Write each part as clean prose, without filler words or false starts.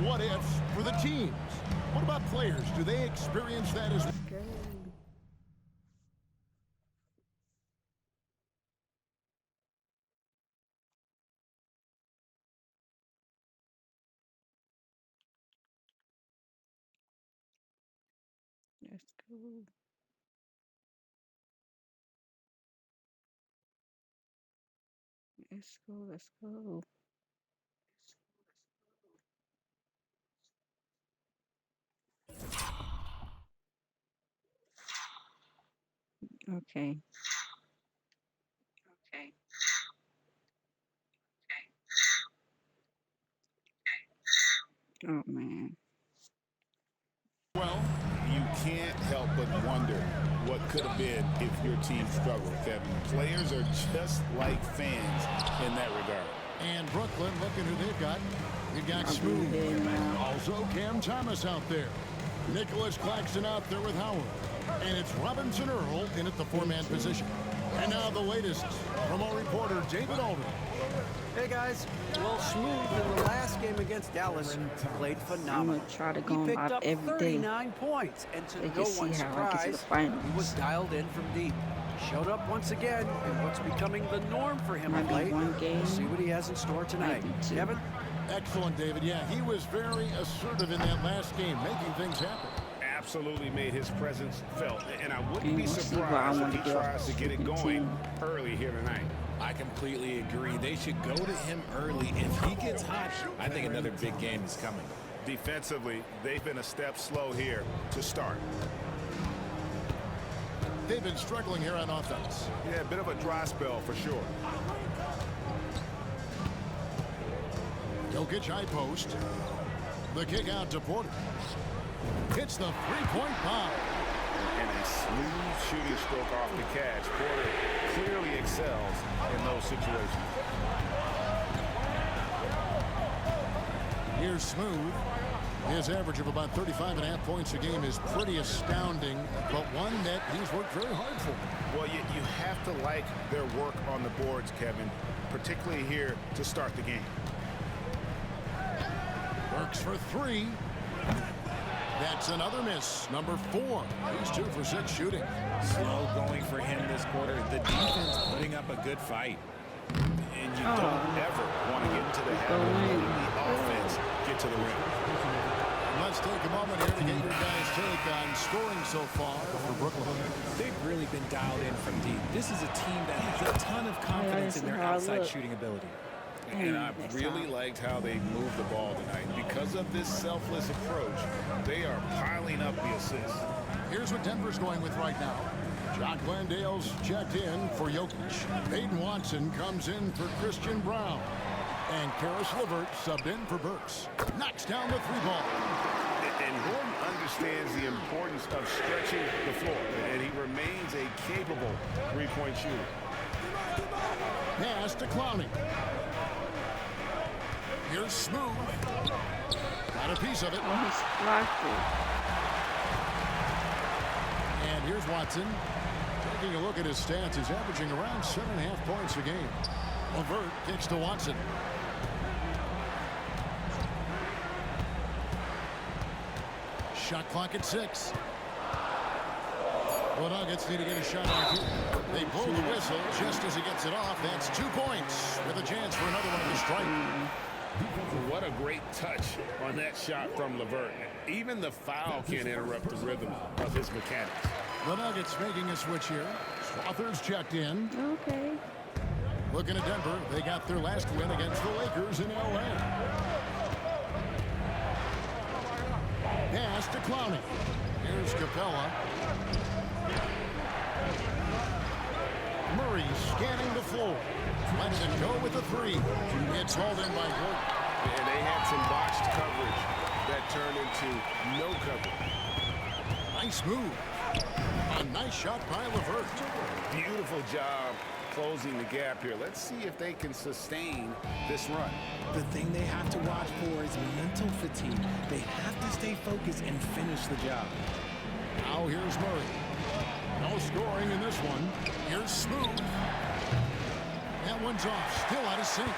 what ifs for the teams. What about players? Do they experience that as well? Let's go. Let's go. Let's go. Okay. Okay. Oh man. Well, you can't help but wonder what could have been if your team struggled, Kevin. Players are just like fans in that regard. And Brooklyn, looking who they've got. They've got Smooth. Also Cam Thomas out there. Nicholas Claxton out there with Howard. And it's Robinson Earl in at the four-man position. And now the latest from our reporter, David Aldridge. Hey guys, well, Smooth in the last game against Dallas played I'm phenomenal. gonna try to He go picked out up every day. 39 points, and to They no can see one's how I get to the surprise, finals. he was dialed in from deep. Showed up once again in what's becoming the norm for him Might of be late. one game. We'll see what he has in store tonight. Might be two. Kevin? Excellent, David. Yeah, he was very assertive in that last game, making things happen. Absolutely made his presence felt. And I wouldn't And be we'll see why I surprised if wanna he get off tries to get it the going team. early here tonight. I completely agree. They should go to him early. If he gets hot, I think another big game is coming. Defensively, they've been a step slow here to start. They've been struggling here on offense. Yeah, a bit of a dry spell for sure. Jokic high post. The kick out to Porter. Hits the three-point bomb. And a smooth shooting stroke off the catch. Porter clearly excels in those situations. Here's Smooth. His average of about 35.5 points a game is pretty astounding, but one that he's worked very hard for. Well, you have to like their work on the boards, Kevin, particularly here to start the game. Works for three. That's another miss. Number 4. He's 2 for 6 shooting. Slow going for him this quarter. The defense putting up a good fight. And you don't ever want to get into the habit of letting the offense get to the rim. Let's take a moment here to get your guys' take on scoring so far for Brooklyn. They've really been dialed in from deep. This is a team that has a ton of confidence in their outside shooting ability. And I've really liked how they moved the ball tonight. Because of this selfless approach, they are piling up the assists. Here's what Denver's going with right now. Jock Landale's checked in for Jokic. Peyton Watson comes in for Christian Brown. And Karis LeVert subbed in for Burks. Knocks down the three ball. And Gordon understands the importance of stretching the floor. And he remains a capable three-point shooter. Pass to Clowney. Here's Smooth. Got a piece of it. Oh, he's flashy. And here's Watson. Taking a look at his stats, he's averaging around 7.5 points a game. LeVert kicks to Watson. Shot clock at 6. The Nuggets need to get a shot off here. They blow the whistle just as he gets it off. That's 2 points with a chance for another one to strike. What a great touch on that shot from LeVert. Even the foul can't interrupt the rhythm of his mechanics. The Nuggets making a switch here. Swathers checked in. Okay. Looking at Denver, they got their last win against the Lakers in L.A. Pass to Clowney. Here's Capella. Murray scanning the floor. Letting it go with the 3. It's hauled in by Gordon. And they had some botched coverage that turned into no coverage. Nice move. A nice shot by LeVert. Beautiful job closing the gap here. Let's see if they can sustain this run. The thing they have to watch for is mental fatigue. They have to stay focused and finish the job. Now here's Murray. No scoring in this one. Here's Smooth. That one's off. Still out of sync.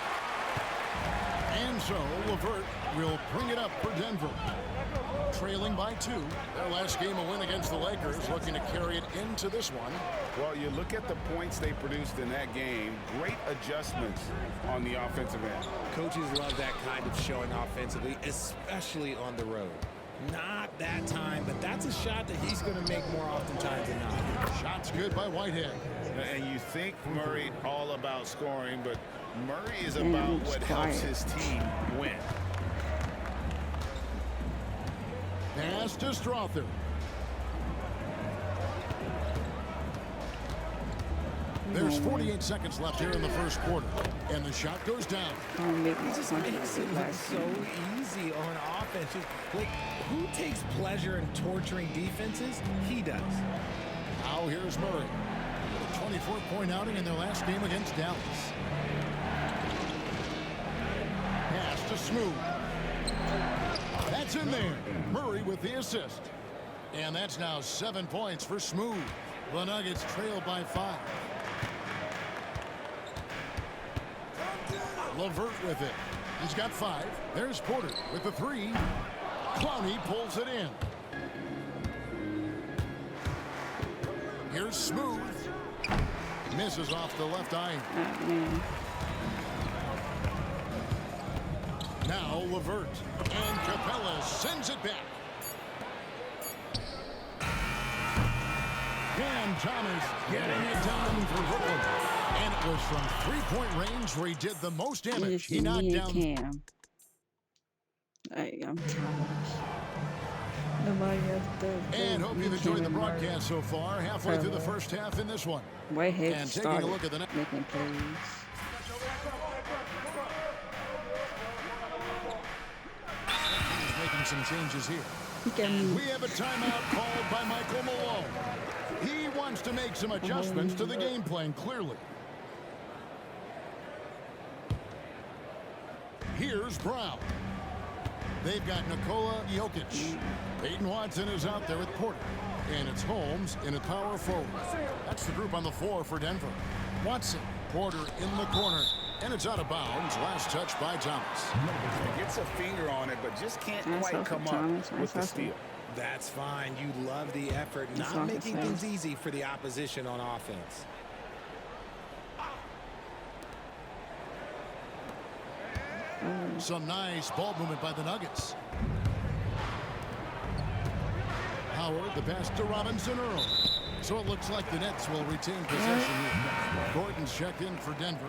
And so LeVert will bring it up for Denver. Trailing by 2. Their last game, a win against the Lakers, looking to carry it into this one. Well, you look at the points they produced in that game. Great adjustments on the offensive end. Coaches love that kind of showing offensively, especially on the road. Not that time, but that's a shot that he's going to make more oftentimes than not. Shot's good by Whitehead. And you think Murray all about scoring, but Murray is about what helps his team win. Pass to Strother. There's 48 seconds left here in the first quarter, and the shot goes down. Make me Just punch makes it it look last so game. easy on offense. Like, who takes pleasure in torturing defenses? He does. Now here's Murray. With a 24-point outing in their last game against Dallas. Pass to Smooth. That's in there. Murray with the assist. And that's now 7 points for Smooth. The Nuggets trail by 5. LeVert with it. He's got 5. There's Porter with the 3. Clowney pulls it in. Here's Smooth. Misses off the left eye. Now LeVert. And Capella sends it back. Cam Thomas getting it done for Brooklyn. And it was from three-point range where he did the most damage. He knocked down. Cam. I'm tired. Nobody else does. And hope you've enjoyed the broadcast so far. Halfway through the first half in this one. Whitehead And taking started a look at the next. making plays. He's making some changes here. Look at me. We have a timeout called by Michael Malone. He wants to make some adjustments to the game plan, clearly. Here's Brown. They've got Nikola Jokic. Peyton Watson is out there with Porter. And it's Holmes in a power forward. That's the group on the floor for Denver. Watson, Porter in the corner. And it's out of bounds. Last touch by Thomas. He gets a finger on it, but just can't Nice quite hustle, come Thomas. up Nice with the hustle. steal. That's fine. You love the effort, That's not all it making says. things easy for the opposition on offense. Some nice ball movement by the Nuggets. Howard, the pass to Robinson Earl. So it looks like the Nets will retain possession here. Gordon's checked in for Denver.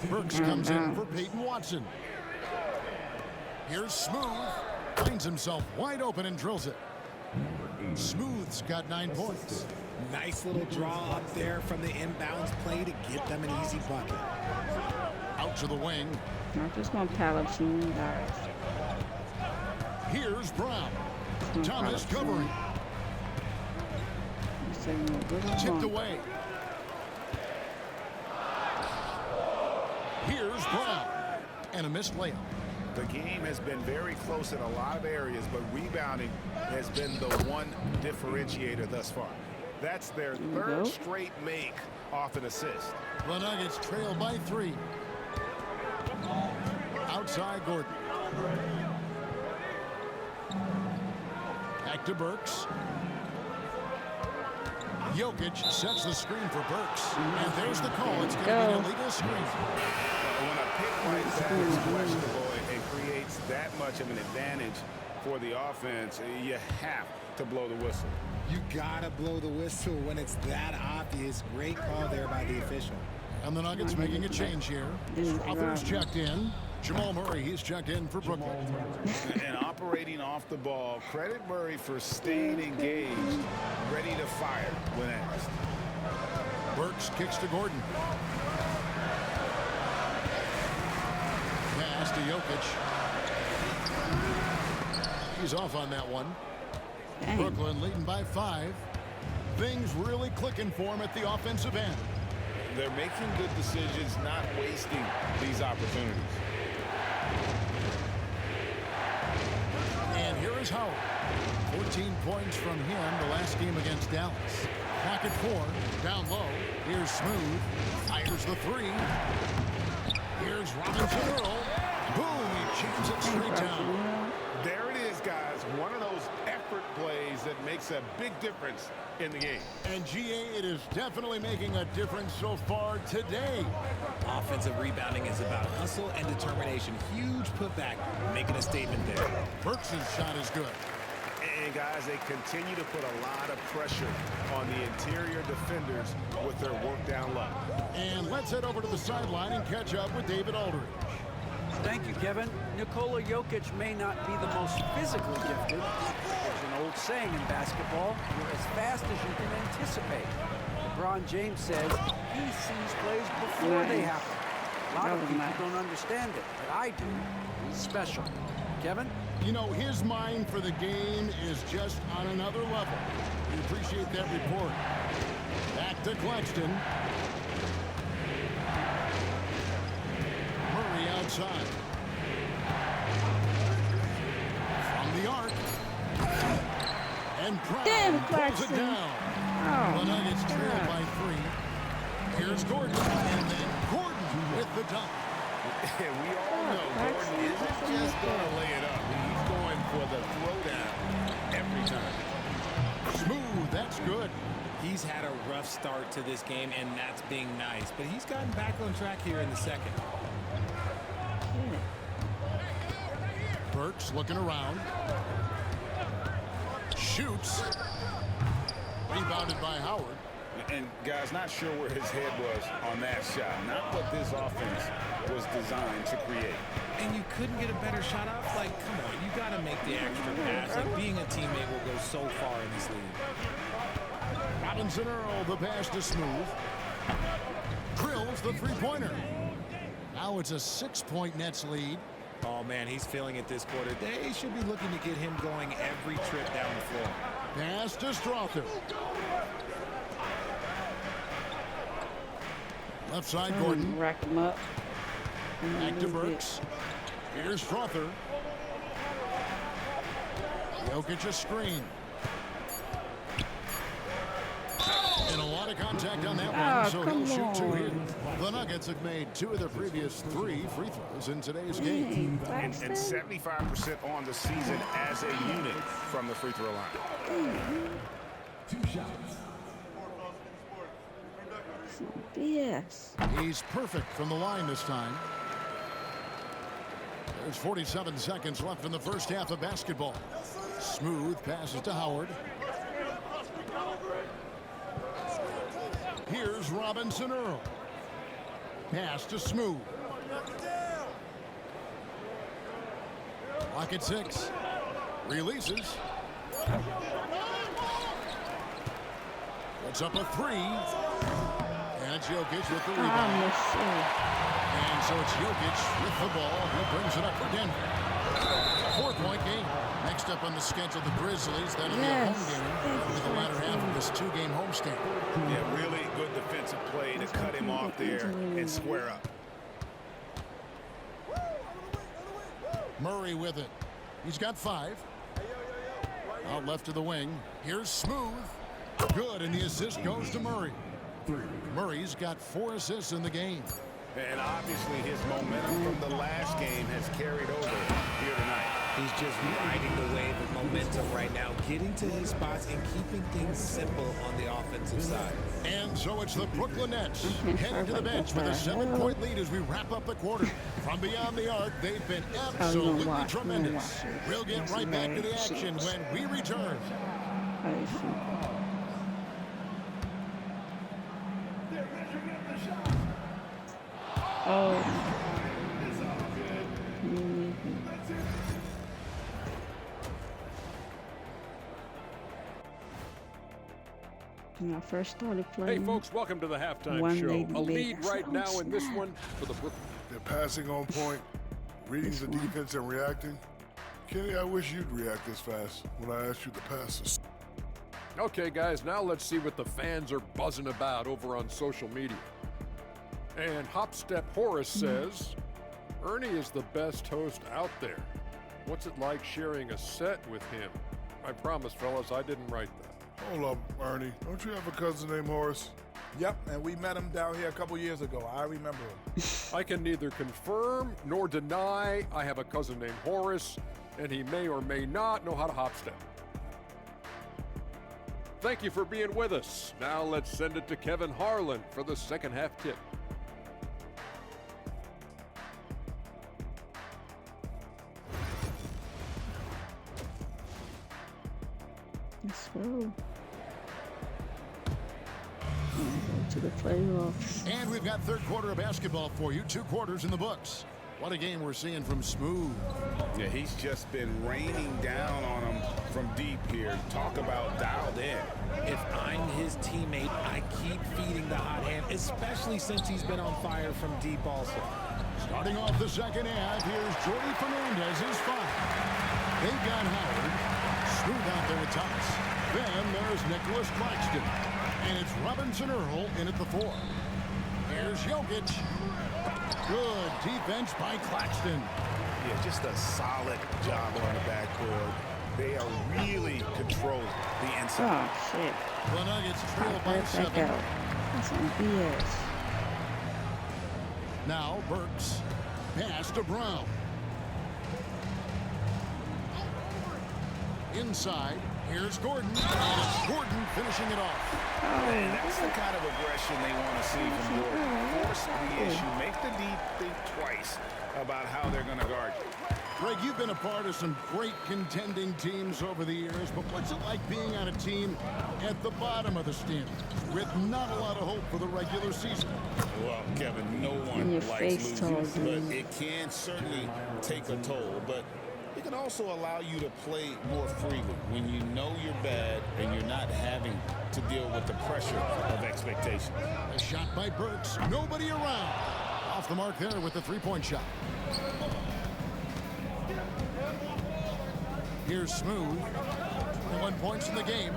Burks comes in for Peyton Watson. Here's Smooth. Finds himself wide open and drills it. Smooth's got 9 points. Nice little draw up there from the inbounds play to get them an easy bucket. Out to the wing. I'm just gonna pile up some guys. Here's Brown. Just gonna pile Thomas up some. covering. Just say no good or Tipped wrong. away. Here's Brown. And a missed layup. The game has been very close in a lot of areas, but rebounding has been the one differentiator thus far. That's their third straight make off an assist. The Nuggets trail by 3. Outside Gordon. Back to Burks. Jokic sets the screen for Burks. And there's the call. It's going to be an illegal screen. When a pick like that is questionable and creates that much of an advantage for the offense, you have to blow the whistle. You gotta blow the whistle when it's that obvious. Great call there by the official. And the Nuggets making a change here. Strother's checked in. Jamal Murray, he's checked in for Brooklyn. And operating off the ball, credit Murray for staying engaged, ready to fire when asked. Burks kicks to Gordon. Pass to Jokic. He's off on that one. Dang. Brooklyn leading by 5. Things really clicking for him at the offensive end. They're making good decisions, not wasting these opportunities. And here is Howard. 14 points from him the last game against Dallas. Back at 4. Down low. Here's Smooth. Fires the 3. Here's Robinson Earl. Boom! He jams it straight down. There it is, guys. One of those effort plays that makes a big difference in the game. And GA, it is definitely making a difference so far today. Offensive rebounding is about hustle and determination. Huge putback, making a statement there. Burks' shot is good. And guys, they continue to put a lot of pressure on the interior defenders with their work down low. And let's head over to the sideline and catch up with David Aldridge. Thank you, Kevin. Nikola Jokic may not be the most physically gifted. There's an old saying in basketball, you're as fast as you can anticipate. LeBron James says he sees plays before they happen. A lot of people don't understand it, but I do. He's special. Kevin? You know, his mind for the game is just on another level. We appreciate that report. Back to Claxton. Murray outside. From the arc. And Damn, Brown pulls it Claxton. down. Oh, The Nuggets trail God. by 3. Here's Gordon. And then Gordon with the dunk. And we all know Gordon isn't just going to lay it up. He's going for the throwdown every time. Smooth, that's good. He's had a rough start to this game, and that's being nice. But he's gotten back on track here in the second. Burks looking around. Shoots. Rebounded by Howard. And guys, not sure where his head was on that shot. Not what this offense was designed to create. And you couldn't get a better shot off? Like, come on, you got to make the extra pass. Like, being a teammate will go so far in this league. Robinson Earl, the pass to Smooth. Drills the three-pointer. Now it's a 6-point Nets lead. Oh, man, he's feeling it this quarter. They should be looking to get him going every trip down the floor. Pass to Strother. Left side, Gordon. Rack him up. Back to Burks. Here's Strother. Jokic a screen. And a lot of contact on that one, so he'll shoot 2 here. The Nuggets have made 2 of their previous 3 free throws in today's game. And 75% on the season as a unit from the free throw line. 2 shots. Yes. He's perfect from the line this time. There's 47 seconds left in the first half of basketball. Smooth passes to Howard. Here's Robinson Earl. Pass to Smooth. Clock at 6. Releases. Puts up a 3. And it's Jokic with the rebound. And so it's Jokic with the ball. He brings it up for Denver. 4-point game. Next up on the schedule, the Grizzlies. That'll be a home game for the latter half of this 2-game homestand. Yeah, really good defensive play to cut him off there and square up. Murray with it. He's got 5. Out left to the wing. Here's Smooth. Good, and the assist goes to Murray. Murray's got 4 assists in the game. And obviously his momentum from the last game has carried over here tonight. He's just riding the wave of momentum right now, getting to his spots and keeping things simple on the offensive side. And so it's the Brooklyn Nets heading to the bench with a 7-point lead as we wrap up the quarter. From beyond the arc, they've been absolutely tremendous. We'll get right back to the action when we return. Oh. When I first started playing. Hey folks, welcome to the halftime One show. lady A lead big. right Oh, now in this snap. one for the Brooklyn. They're passing on point, reading the defense and reacting. Kenny, I wish you'd react this fast when I asked you to pass us. Okay, guys, now let's see what the fans are buzzing about over on social media. And Hopstep Horace says, Ernie is the best host out there. What's it like sharing a set with him? I promise, fellas, I didn't write that. Hold up, Ernie. Don't you have a cousin named Horace? Yep, and we met him down here a couple years ago. I remember him. I can neither confirm nor deny I have a cousin named Horace, and he may or may not know how to hop step. Thank you for being with us. Now let's send it to Kevin Harlan for the second half tip. Let's go. To the playoffs. And we've got third quarter of basketball for you. 2 quarters in the books. What a game we're seeing from Smooth. Yeah, he's just been raining down on him from deep here. Talk about dialed in. If I'm his teammate, I keep feeding the hot hand, especially since he's been on fire from deep also. Starting off the second half, here's Jordy Fernandez, his 5. They've got Howard. Smooth out there with Thomas. Then there's Nicholas Claxton. And it's Robinson Earl in at the 4. Here's Jokic. Good defense by Claxton. Yeah, just a solid job on the backboard. They are really controlling the inside. Oh, shit. The Nuggets trail Pop by that back 7. out. That's some BS. Now Burks. Pass to Brown. Inside. Here's Gordon. And it's Gordon finishing it off. And that's the kind of aggression they want to see from Gordon. Force the issue. Make the deep think twice about how they're going to guard you. Greg, you've been a part of some great contending teams over the years, but what's it like being on a team at the bottom of the standings with not a lot of hope for the regular season? Well, Kevin, no And one your likes face losing, told you. but it can certainly take a toll. But it can also allow you to play more freely when you know you're bad and you're not having to deal with the pressure of expectation. A shot by Burks. Nobody around. Off the mark there with the three-point shot. Here's Smooth. 21 points in the game.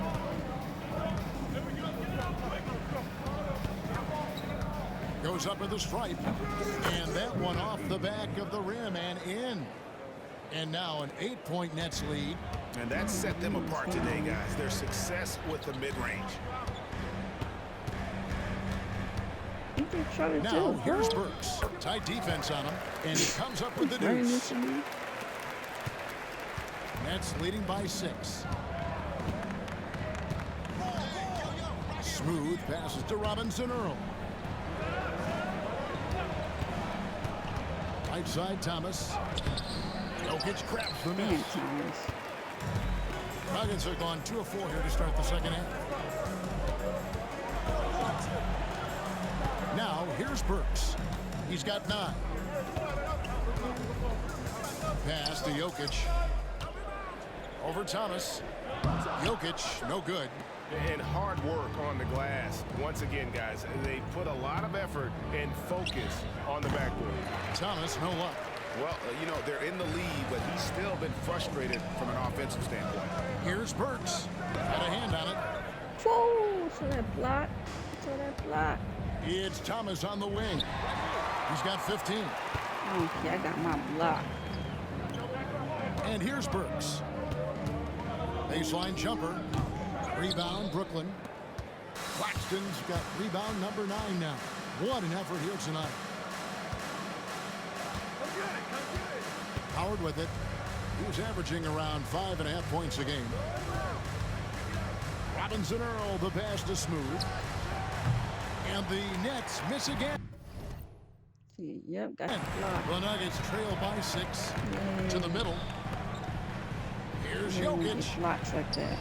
Goes up with the stripe. And that one off the back of the rim and in. And now an 8-point Nets lead. And that set them apart today, guys. Their success with the mid-range. What you trying to Now do, here's bro? Burks. Tight defense on him. And he comes up with the Running deuce. into me. Nets leading by 6. Smooth passes to Robinson Earl. Right side Thomas. Jokic grabs the Man, miss. Thomas. Nuggets are gone 2 of 4 here to start the second half. Now here's Burks. He's got 9. Pass to Jokic. Over Thomas. Jokic, no good. And hard work on the glass. Once again, guys, they put a lot of effort and focus on the backboard. Thomas, no luck. Well, you know, they're in the lead, but he's still been frustrated from an offensive standpoint. Here's Burks. Got a hand on it. Whoa! So that block. So that block. It's Thomas on the wing. He's got 15. Okay, I got my block. And here's Burks. Baseline jumper. Rebound, Brooklyn. Claxton's got rebound number 9 now. What an effort here tonight. Howard with it. He was averaging around 5.5 points a game. Robinson Earl, the pass to Smooth. And the Nets miss again. See, yep, got the block. The Nuggets trail by 6 to the middle. Here's Yeah, Jokic. it blocks like that.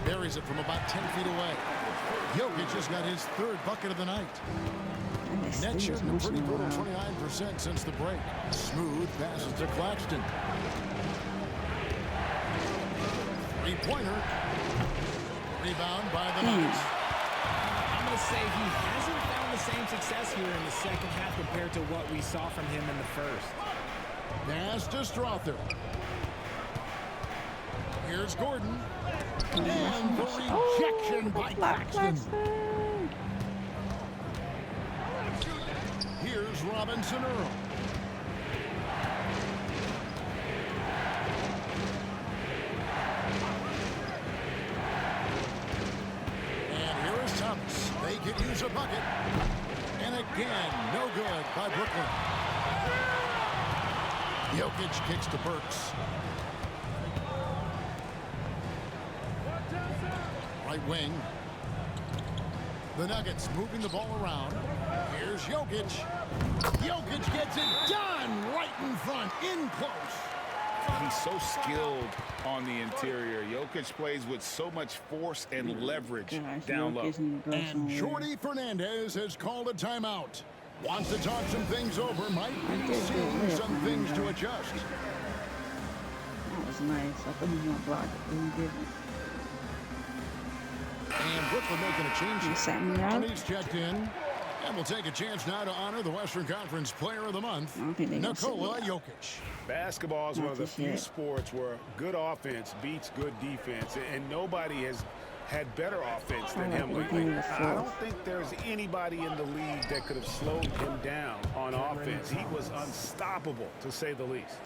Buries it from about 10 feet away. Jokic just got his 3rd bucket of the night. And they Net steals shooting a once pretty in a brutal while. 29% since the break. Smooth passes to Claxton. 3-pointer. Rebound by the Nuggets. I'm going to say he hasn't found the same success here in the second half compared to what we saw from him in the first. Pass to Strother. Here's Gordon. And the rejection by Claxton. Here's Robinson Earl. And here is Thomas. They could use a bucket. bootleg by Brooklyn. Jokic kicks to Burks. Right wing. The Nuggets moving the ball around. Here's Jokic. Jokic gets it done right in front, in close. He's so skilled on the interior. Jokic plays with so much force and leverage down low. And Jordi Fernandez has called a timeout. Wants to talk some things over. Might be seeing some things to adjust. That was nice. I thought he was going to block it, but he didn't. And Brooklyn making a change. He sat me out. He's checked in. And we'll take a chance now to honor the Western Conference Player of the Month, I don't think they gonna sit me Nikola out. Jokic. Basketball is Not one of the just few yet. sports where good offense beats good defense, and nobody has had better offense than him lately. I don't think there's anybody in the league that could have slowed him down on offense. He was unstoppable, to say the least.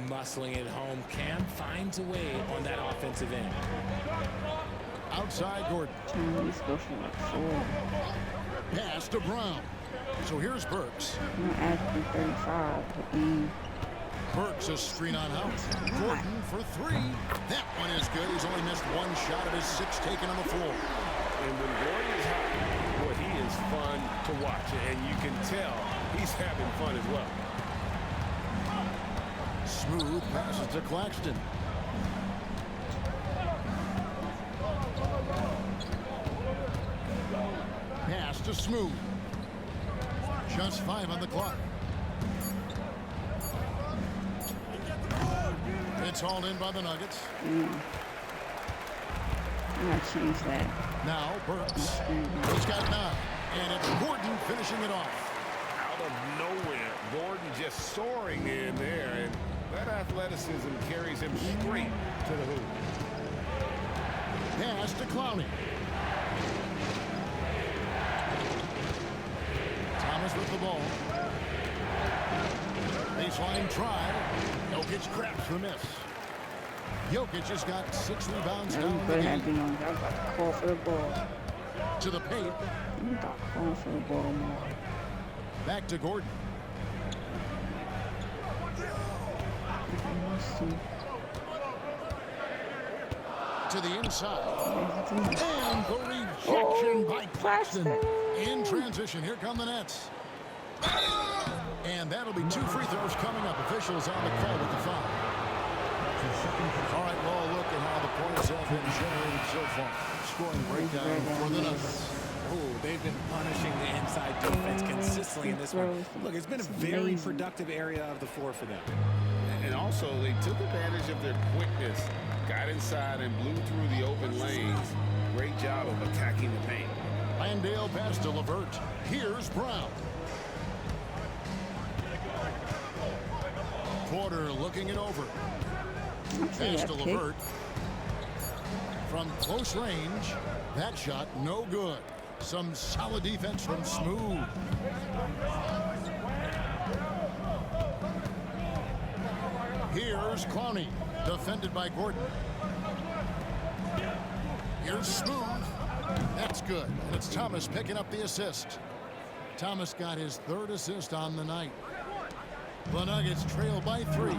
Muscling it home. Cam finds a way on that offensive end. Outside Gordon. Let's go for like 4. Pass to Brown. So here's Burks. I'm going to add for 35, but then Burks a screen on out. Gordon for 3. That one is good. He's only missed 1 shot of his 6 taken on the floor. And when Gordon is hot, boy, he is fun to watch, and you can tell he's having fun as well. Smooth passes to Claxton. Pass to Smooth. Just 5 on the clock. It's hauled in by the Nuggets. I'm going to change that. Now Burks. He's got 9. And it's Gordon finishing it off. Out of nowhere, Gordon just soaring in there, and that athleticism carries him straight to the hoop. Pass to Clowney. Thomas with the ball. Baseline try. Jokic grabs for miss. Jokic has got 6 rebounds I'm down going the to have game. been on. I'm about to call for the ball. To the paint. I'm about to call for the ball more. Back to Gordon. To the inside. And the rejection by Claxton. In transition, here come the Nets. And that'll be 2 free throws coming up. Officials on the call with the foul. All right, well, look at how the points have been generated so far. Scoring breakdown for the Nuggets. Oh, they've been punishing the inside defense consistently in this one. Look, it's been a very productive area of the floor for them. And also, they took advantage of their quickness, got inside and blew through the open lanes. Great job of attacking the paint. Landale pass to LeVert. Here's Brown. Porter looking it over. Pass to LeVert. From close range, that shot no good. Some solid defense from Smooth. Here's Clowney, defended by Gordon. Here's Smooth. That's good. And it's Thomas picking up the assist. Thomas got his 3rd assist on the night. The Nuggets trail by 3.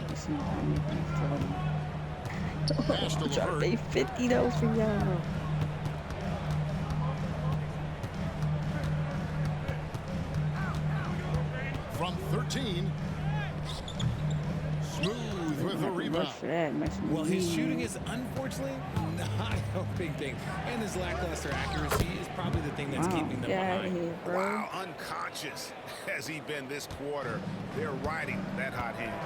Pass to LeVert. They 50 though for y'all. From 13. Smooth with the rebound. Well, his shooting is unfortunately not helping things, and his lackluster accuracy is probably the thing that's keeping them behind. Here, bro. Wow, unconscious has he been this quarter. They're riding that hot hand.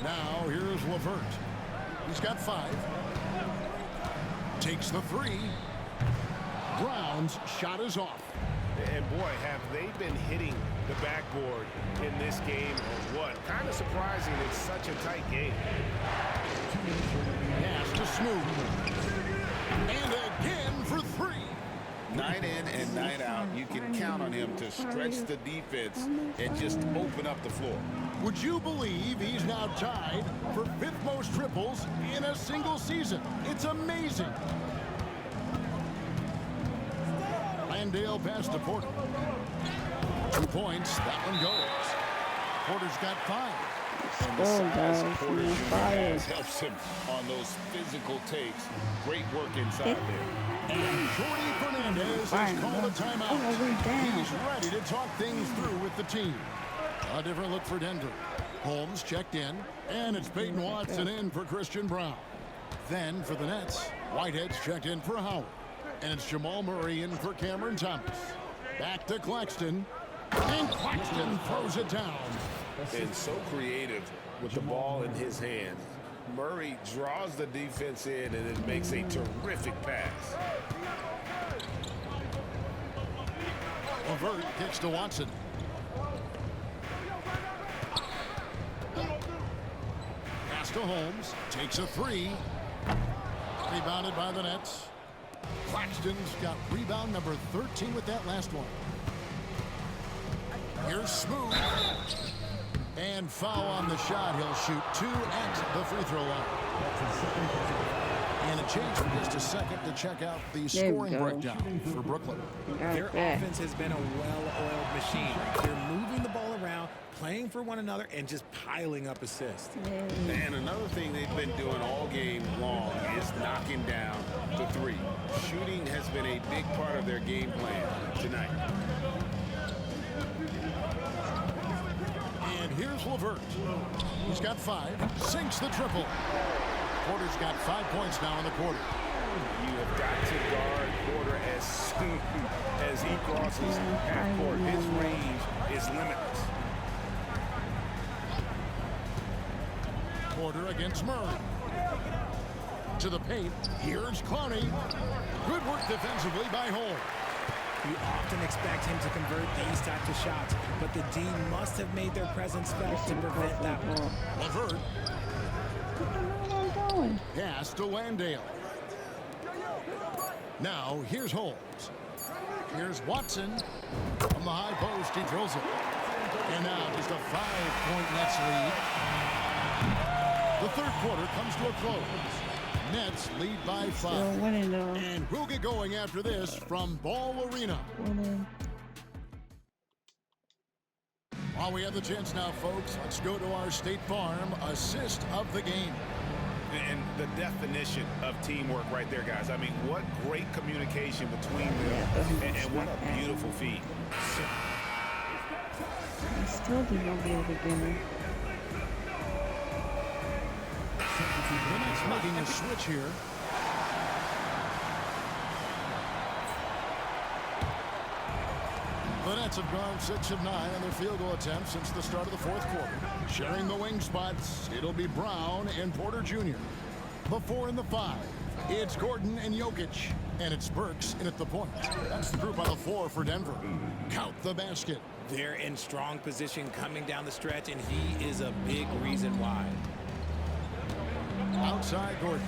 Now here's LeVert. He's got 5. Takes the 3. Brown's shot is off. And boy, have they been hitting the backboard in this game or what? Kind of surprising it's such a tight game. Pass to Smooth. And again for 3. Night in and night out, you can count on him to stretch the defense and just open up the floor. Would you believe he's now tied for 5th most triples in a single season? It's amazing. Landale pass to Porter. 2 points. That one goes. Porter's got 5. And the Oh, size guys, of Porter he's Jr. fired. has helps him on those physical takes. Great work inside there. And Jordy Fernandez has called a timeout. Oh, we're down. He's ready to talk things through with the team. A different look for Denver. Holmes checked in, and it's Peyton Watson in for Christian Brown. Then for the Nets, Whitehead's checked in for Howard. And it's Jamal Murray in for Cameron Thomas. Back to Claxton. And Claxton throws it down. And so creative with the ball in his hand. Murray draws the defense in and then makes a terrific pass. LeVert kicks to Watson. Pass to Holmes. Takes a 3. Rebounded by the Nets. Claxton's got rebound number 13 with that last one. Here's Smooth. And foul on the shot. He'll shoot 2 at the free throw line. And a change for just a second to check out the There we scoring go. breakdown for Brooklyn. Got Their it back. offense has been a well-oiled machine. They're moving the ball around, playing for one another, and just piling up assists. And another thing they've been doing all game long is knocking down the 3. Shooting has been a big part of their game plan tonight. And here's LeVert. He's got 5. Sinks the triple. Porter's got 5 points now in the quarter. You have got to guard Porter as soon as he crosses half court. His range is limitless. Porter against Murray. To the paint. Here's Clowney. Good work defensively by Holmes. You often expect him to convert these types of shots, but the D must have made their presence felt to prevent that one. LeVert. Where am I going? Pass to Landale. Now, here's Holmes. Here's Watson. From the high post, he drills it. And now just a 5-point Nets lead. The third quarter comes to a close. Nets lead by 5. Still winning, though. And we'll get going after this from Ball Arena. Winning. While we have the chance now, folks, let's go to our State Farm assist of the game. And the definition of teamwork right there, guys. I mean, what great communication between them, and what a beautiful feat. I still did not get it again. The Nets making a switch here. The Nets have gone 6 of 9 on their field goal attempts since the start of the fourth quarter. Sharing the wing spots, it'll be Brown and Porter Jr. The 4 and the 5. It's Gordon and Jokic. And it's Burks in at the point. That's the group on the floor for Denver. Count the basket. They're in strong position coming down the stretch, and he is a big reason why. Outside Gordon.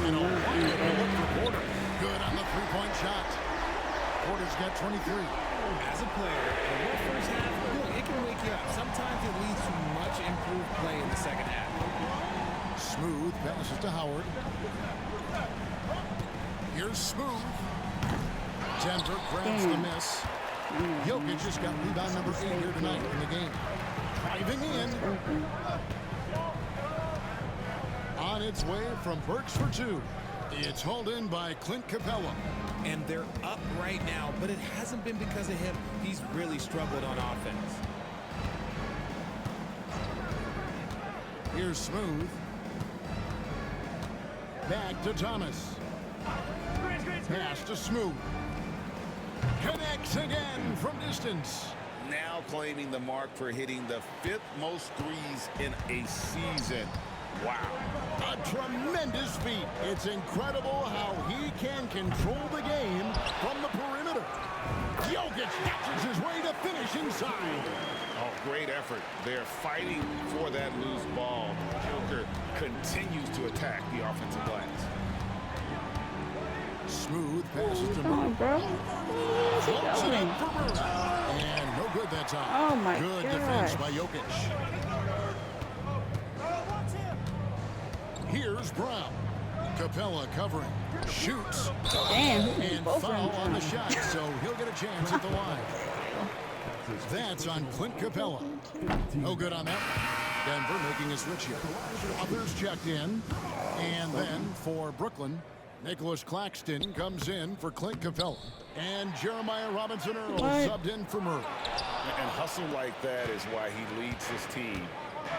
And a wonderful look for Porter. Good on the three-point shot. Porter's got 23. As a player, a rough first half, look, it can wake you up. Sometimes it leads to much improved play in the second half. Smooth passes to Howard. Here's Smooth. Denver grabs the miss. Jokic just got rebound number 8 here tonight in the game. Driving in. On its way from Burks for 2. It's hauled in by Clint Capella. And they're up right now, but it hasn't been because of him. He's really struggled on offense. Here's Smooth. Back to Thomas. Pass to Smooth. Connects again from distance. Now claiming the mark for hitting the 5th most threes in a season. Wow. A tremendous feat. It's incredible how he can control the game from the perimeter. Jokic catches his way to finish inside. Oh, great effort. They're fighting for that loose ball. Joker continues to attack the offensive glass. Smooth passes to Come on, Murray. bro. Where's Floats he it going? up for Murray. And no good that time. Oh, my Good gosh. defense by Jokic. Here's Brown. Capella covering. Shoots. Damn, And both foul on the of them. shot, so he'll get a chance at the line. That's on Clint Capella. No good on that one. Denver making a switch here. Others checked in. And then for Brooklyn, Nicholas Claxton comes in for Clint Capella. And Jeremiah Robinson-Earl subbed in for Murray. And hustle like that is why he leads his team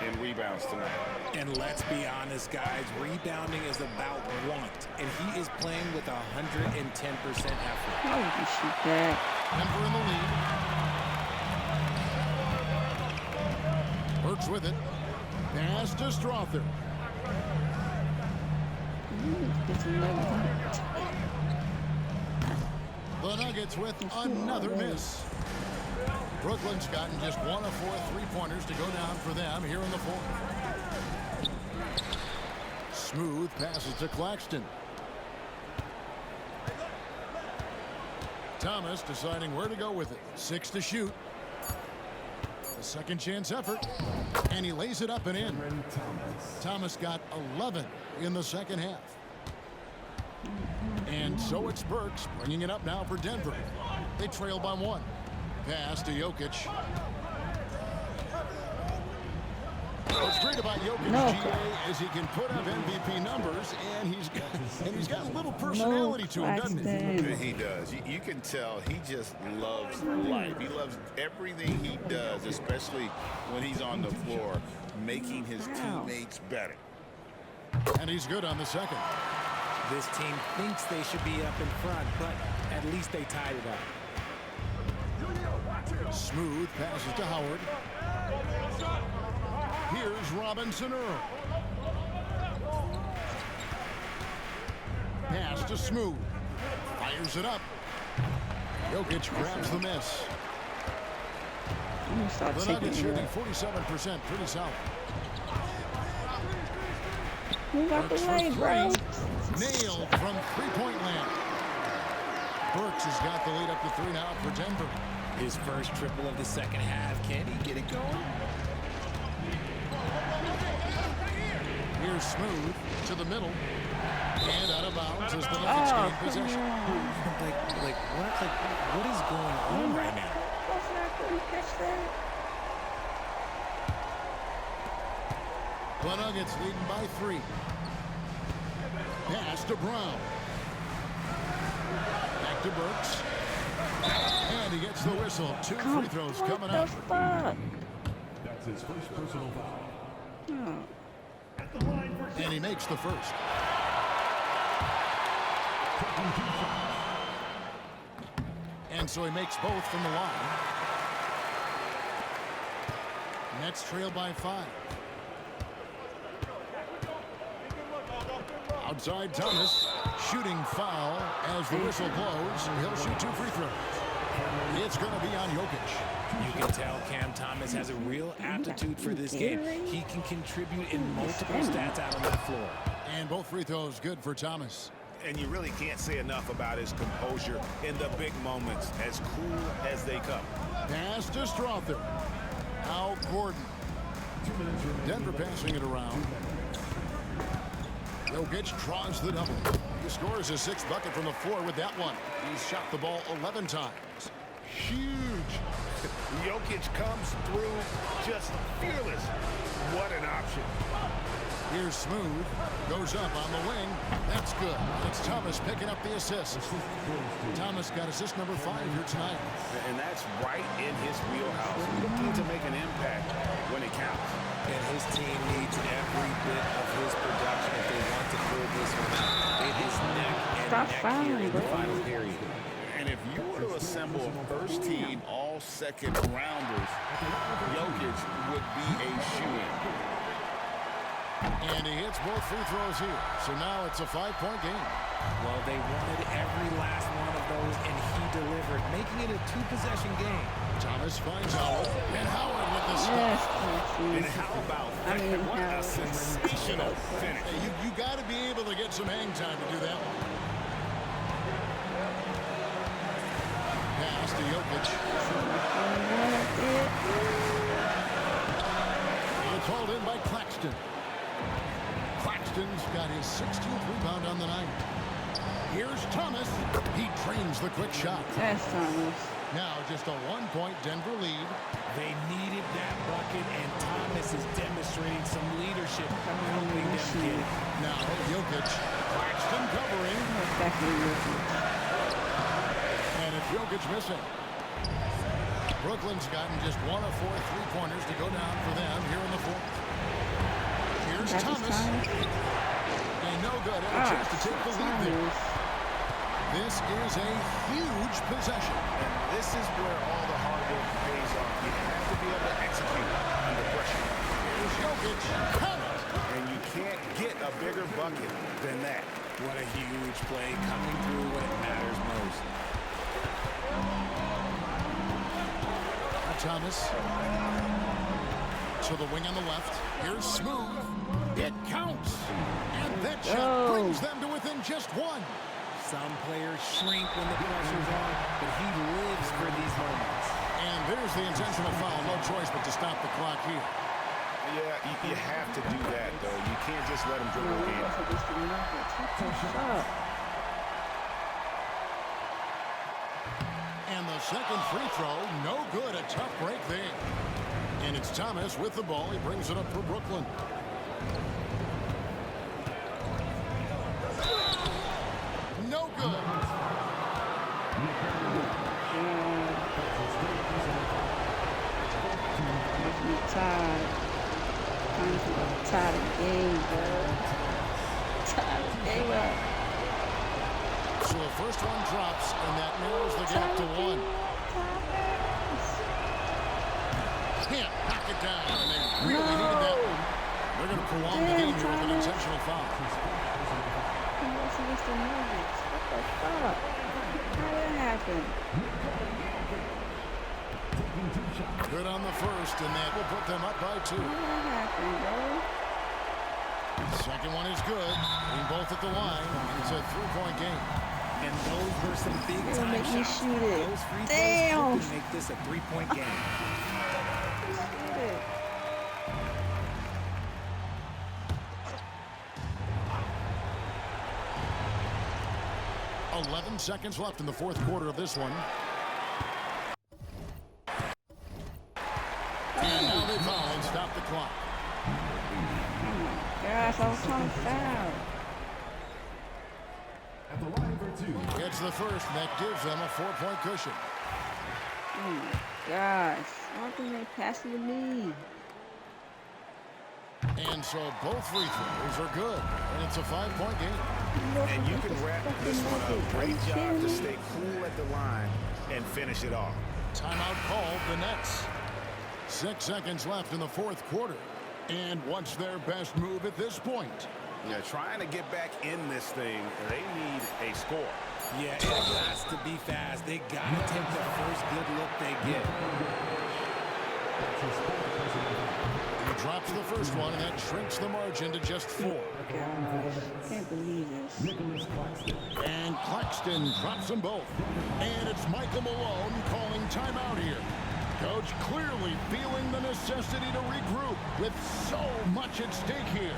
in rebounds tonight. And let's be honest, guys, rebounding is about want, and he is playing with 110% effort. Oh, you can shoot that. Denver in the lead. Burks with it. Pass to Strother. Get some legs. The Nuggets with another miss. Brooklyn's gotten just 1 of 4 3-pointers to go down for them here in the fourth. Smooth passes to Claxton. Thomas deciding where to go with it. 6 to shoot. A second chance effort. And he lays it up and in. Thomas got 11 in the second half. And so it's Burks bringing it up now for Denver. They trail by 1. Pass to Jokic. What's great about Jokic, GA, is he can put up MVP numbers, and he's got a little personality to him, doesn't he? He does. You can tell he just loves life. He loves everything he does, especially when he's on the floor, making his teammates better. And he's good on the second. This team thinks they should be up in front, but at least they tied it up. Smooth passes to Howard. Here's Robinson-Earl. Pass to Smooth. Fires it up. Jokic grabs the miss. The Nuggets shooting 47%. Pretty solid. Move out the way, bro. Nailed from three-point land. Burks has got the lead up to 3 now for Denver. His first triple of the second half. Can he get it going? Here's Smooth to the middle. And out of bounds as the Nuggets gain possession. What is going on right now? The Nuggets leading by 3. Pass to Brown. Back to Burks. And he gets the whistle. 2 free throws coming up. That's his first personal foul. And he makes the first. And so he makes both from the line. Nets trail by 5. Outside Thomas, shooting foul as the whistle blows. He'll shoot 2 free throws. It's going to be on Jokic. You can tell Cam Thomas has a real aptitude for this game. He can contribute in multiple stats out on that floor. And both free throws good for Thomas. And you really can't say enough about his composure in the big moments, as cool as they come. Pass to Strother. Now Gordon. Denver passing it around. Jokic draws the double. He scores his 6th bucket from the floor with that one. He's shot the ball 11 times. Huge. Jokic comes through just fearless. What an option. Here's Smooth. Goes up on the wing. That's good. It's Thomas picking up the assist. Thomas got assist number 5 here tonight. And that's right in his wheelhouse. Looking to make an impact when it counts. And his team needs every bit of his production if they want to pull this one out. It is neck and neck here in the final period. And if you were to assemble first team all second rounders, Jokic would be a shoo-in. And he hits both free throws here. So now it's a 5-point game. Well, they wanted every last one of those, and he delivered, making it a 2-possession game. Thomas finds Howard, and Howard with the stop. And how about that? What a sensational finish. Hey, you got to be able to get some hang time to do that one. Pass to Jokic. It's hauled in by Claxton. Claxton's got his 16th rebound on the night. Here's Thomas. He drains the quick shot. That's Thomas. Now just a 1-point Denver lead. They needed that bucket, and Thomas is demonstrating some leadership, helping them get it. Now Jokic. Claxton covering. Exactly. And it's Jokic missing. Brooklyn's gotten just 1 of 4 3-pointers to go down for them here in the fourth. Here's Thomas. And no good. And a chance to take the lead there. This is a huge possession. And this is where all the hard work pays off. You have to be able to execute under pressure. Here's Jokic. And you can't get a bigger bucket than that. What a huge play coming through when it matters most. Thomas to the wing on the left. Here's Smooth. It counts. And that shot brings them to within just one. Some players shrink when the pressure's on, but he lives for these moments. And there's the intentional foul. No choice but to stop the clock here. Yeah, you have to do that, though. You can't just let him dribble the game. And the second free throw, no good. A tough break there. And it's Thomas with the ball. He brings it up for Brooklyn. No good. Tired. Tired of the game, bro. Tired of the game up. So the first one drops, and that narrows the gap to 1. Can't knock it down, and they really needed that one. They're going to prolong the game here with an intentional foul. What the fuck? How did that happen? Good on the first, and that will put them up by 2. How did that happen, bro? Second one is good. Being both at the line. It's a 3-point game. And those were some big time make me shots. shoot it. Those free Damn. throws could make this a 3-point game. Shoot it. – 11 seconds left in the fourth quarter of this one. And now they foul and stop the clock. Gosh, I was trying to foul. At the line for 2. It's the first, and that gives them a 4-point cushion. Oh my gosh. Why didn't they pass it to me? And so both free throws are good, and it's a 5-point game. And you can wrap this one up. Great job to stay cool at the line and finish it off. Timeout called the Nets. 6 seconds left in the fourth quarter. And what's their best move at this point? Yeah, trying to get back in this thing, they need a score. Yeah, it has to be fast. They got to take the first good look they get. He drops the first one, and that shrinks the margin to just 4. Can't believe this. And Claxton drops them both. And it's Michael Malone calling timeout here. Coach clearly feeling the necessity to regroup with so much at stake here.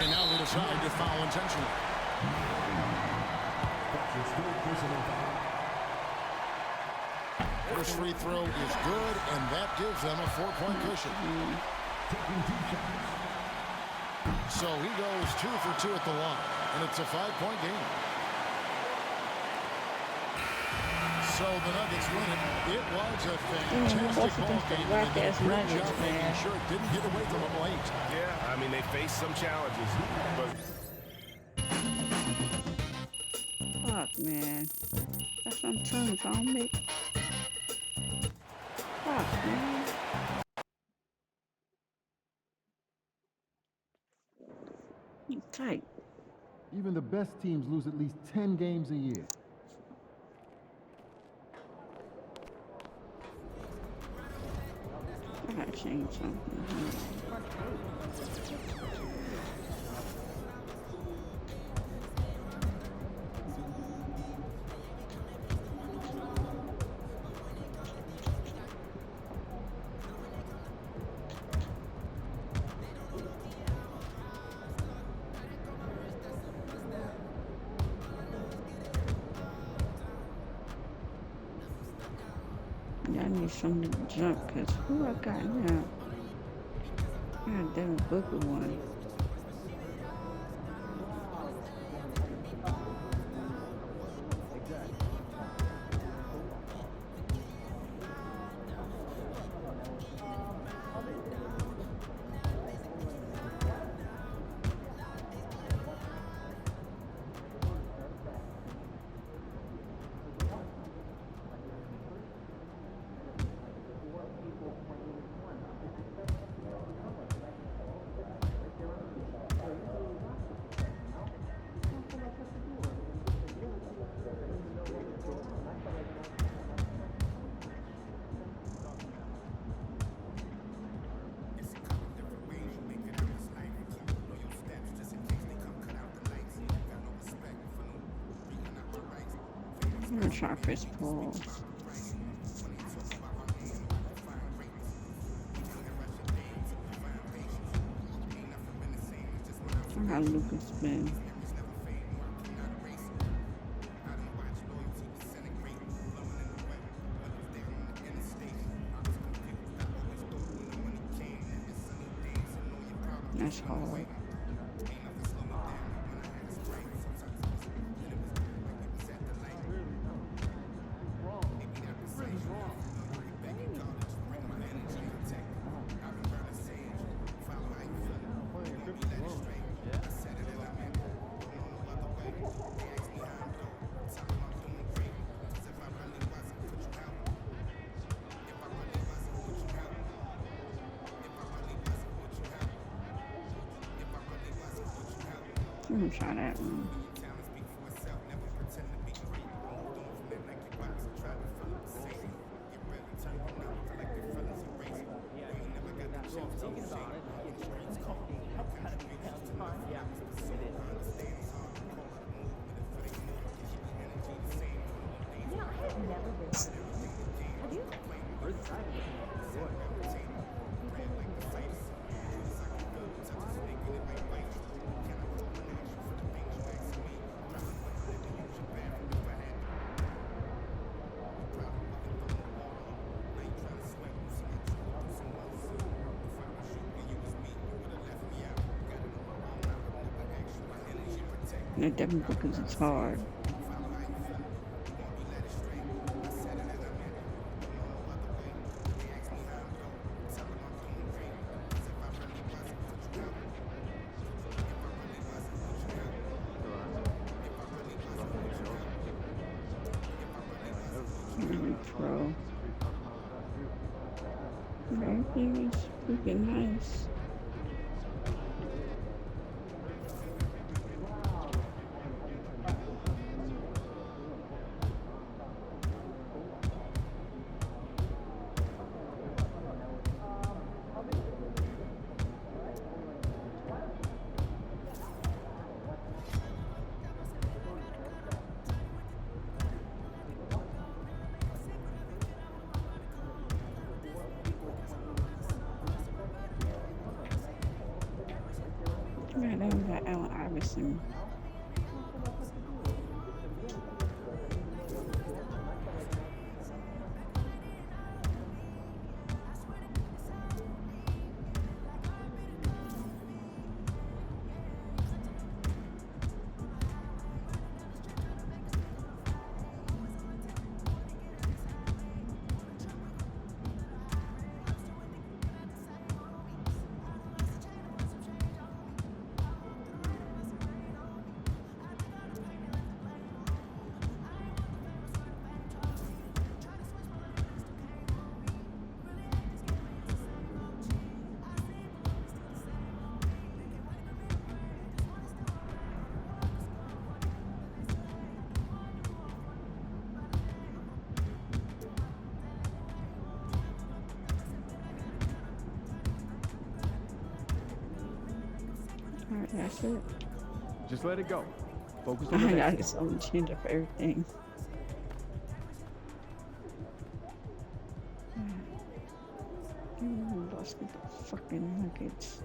And now they decide to foul intentionally. First free throw is good, and that gives them a 4-point cushion. So he goes 2 for 2 at the line, and it's a 5-point game. So the Nuggets win it. It was a fantastic ball game. And they did a great job making sure it didn't get away from them late. Yeah, I mean, they faced some challenges, but Fuck, man. That's what I'm telling you. I don't make... Fuck, man. You tight. Even the best teams lose at least 10 games a year. Gotta change something. Yeah, I need something to jump, cause who I got now? I got Devin Booker one. I'm gonna try Chris Paul. I got Lucas Ben. That's hard. I'm gonna try that one. That Devin Booker's is hard. Pro. Everything is freaking nice. Yeah, that was got Allen Iverson. That's it. Just let it go. Focus on the I next got one. this own agenda for everything. Let's get the fucking Nuggets.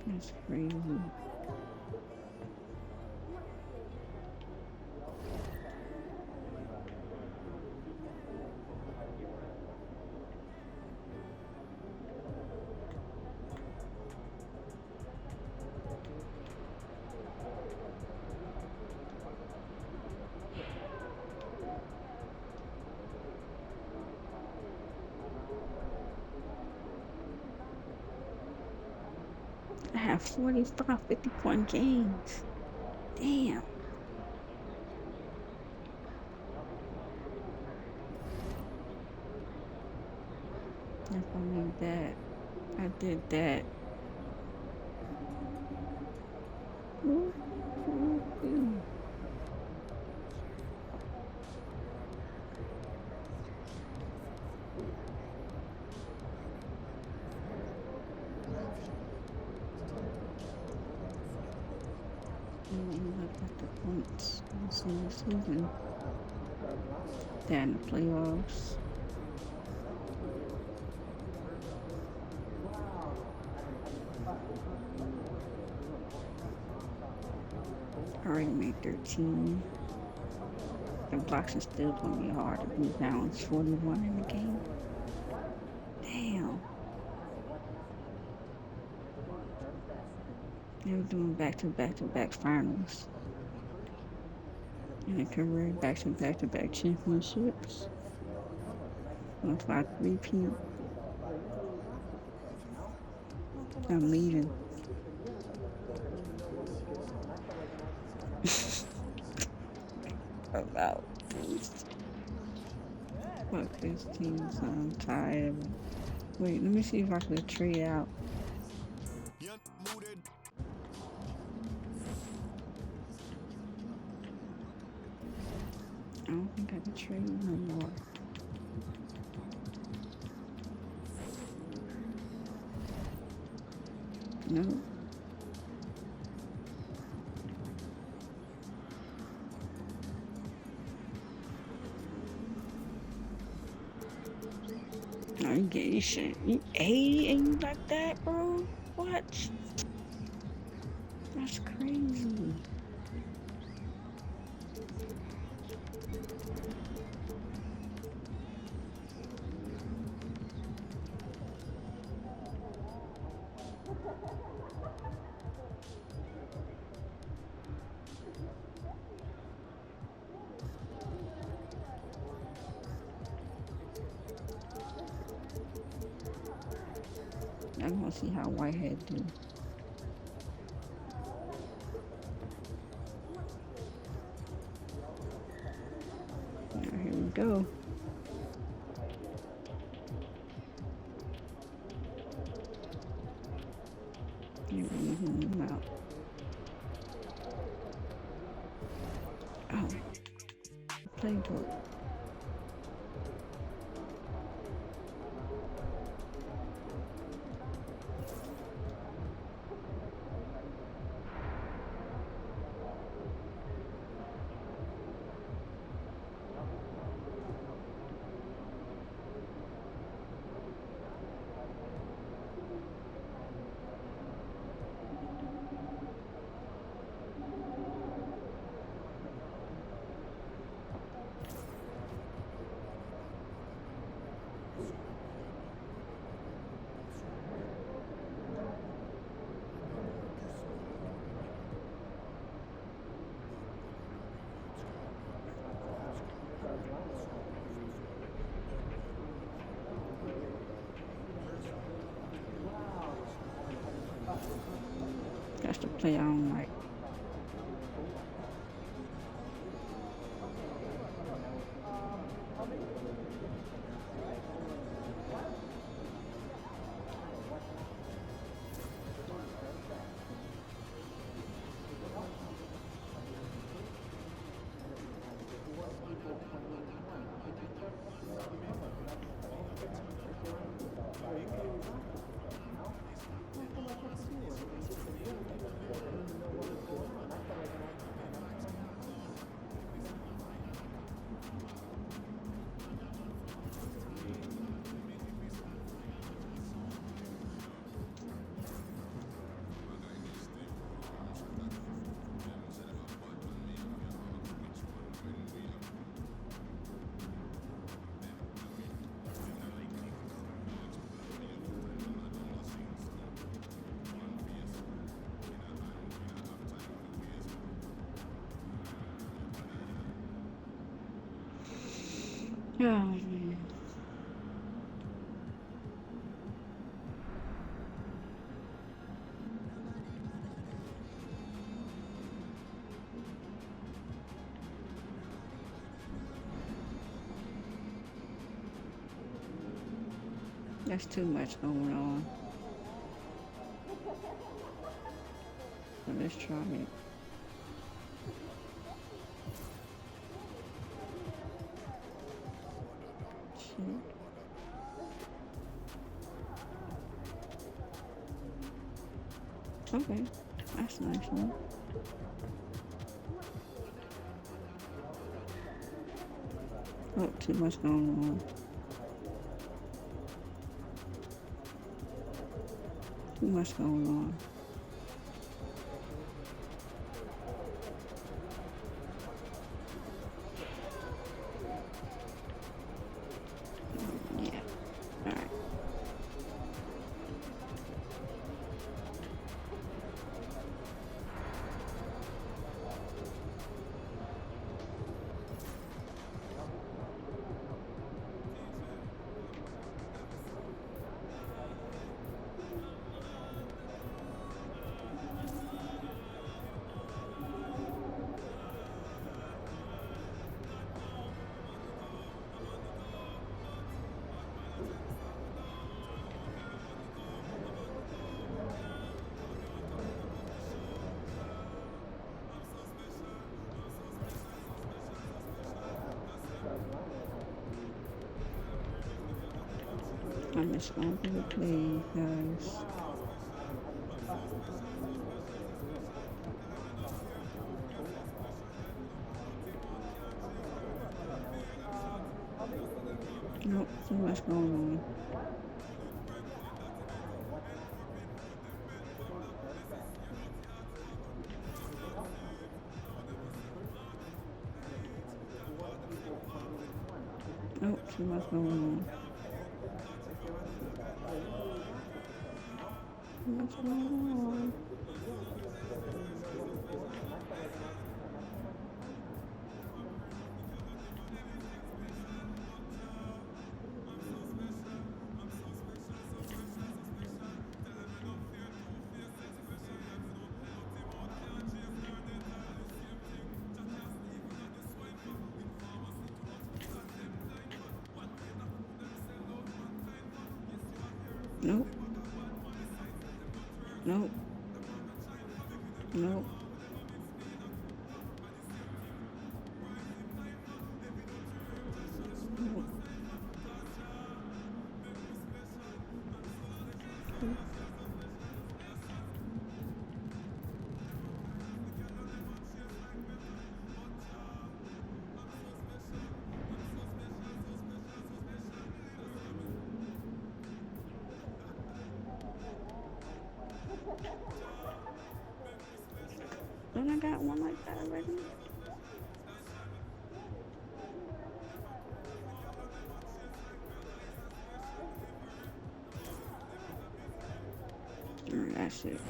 That's crazy. I have 45 50-point games. Damn. If I made that, I did that. Ooh, ooh, ooh. Look at the points this season. They're in the playoffs. Already made 13. The blocks are still gonna be hard to rebound. 41 in the game. Damn. They were doing back-to-back finals. And a career back-to-back championships. Looks like repeat. I'm leaving. About this. Fuck this team, so I'm tired. Wait, let me see if I can trade out. I don't think I can trade no more. No. No, you get your shit. You 80 and you like that, bro? What? That's crazy. I want to see how Whitehead do. Now, here we go. Here we zoom him out. Oh, playbook. That's the play I don't like. Oh, man. There's too much going on. So let's try it. Shit. Okay, that's a nice one. Oh, too much going on. Too much going on. Yeah. All right. I'm just gonna do it, please, guys. Nope, too much going on. Nope, too much going on. Too much going on. Nope. Nope. Nope. Nope. Don't I got one like that already? That's it.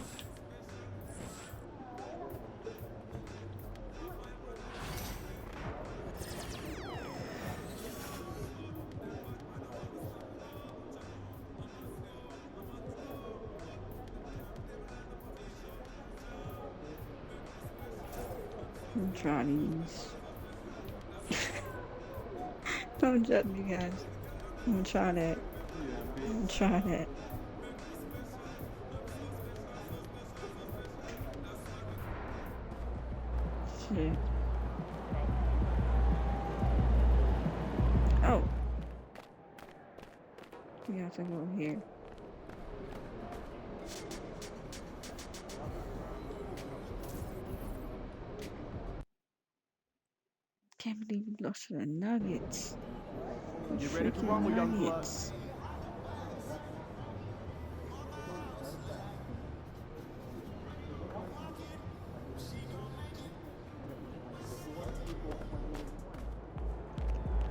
I'm try these. Don't judge me, guys. I'm gonna try that. I'm gonna try that. Shit. Oh. We have to go here. Can't believe we lost to the Nuggets. You ready to rumble, young blood?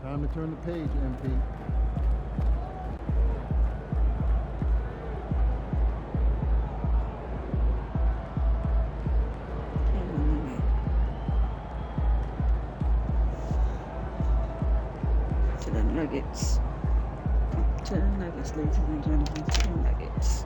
Time to turn the page, MP. To the Nuggets. To the Nuggets, ladies and gentlemen. To the Nuggets.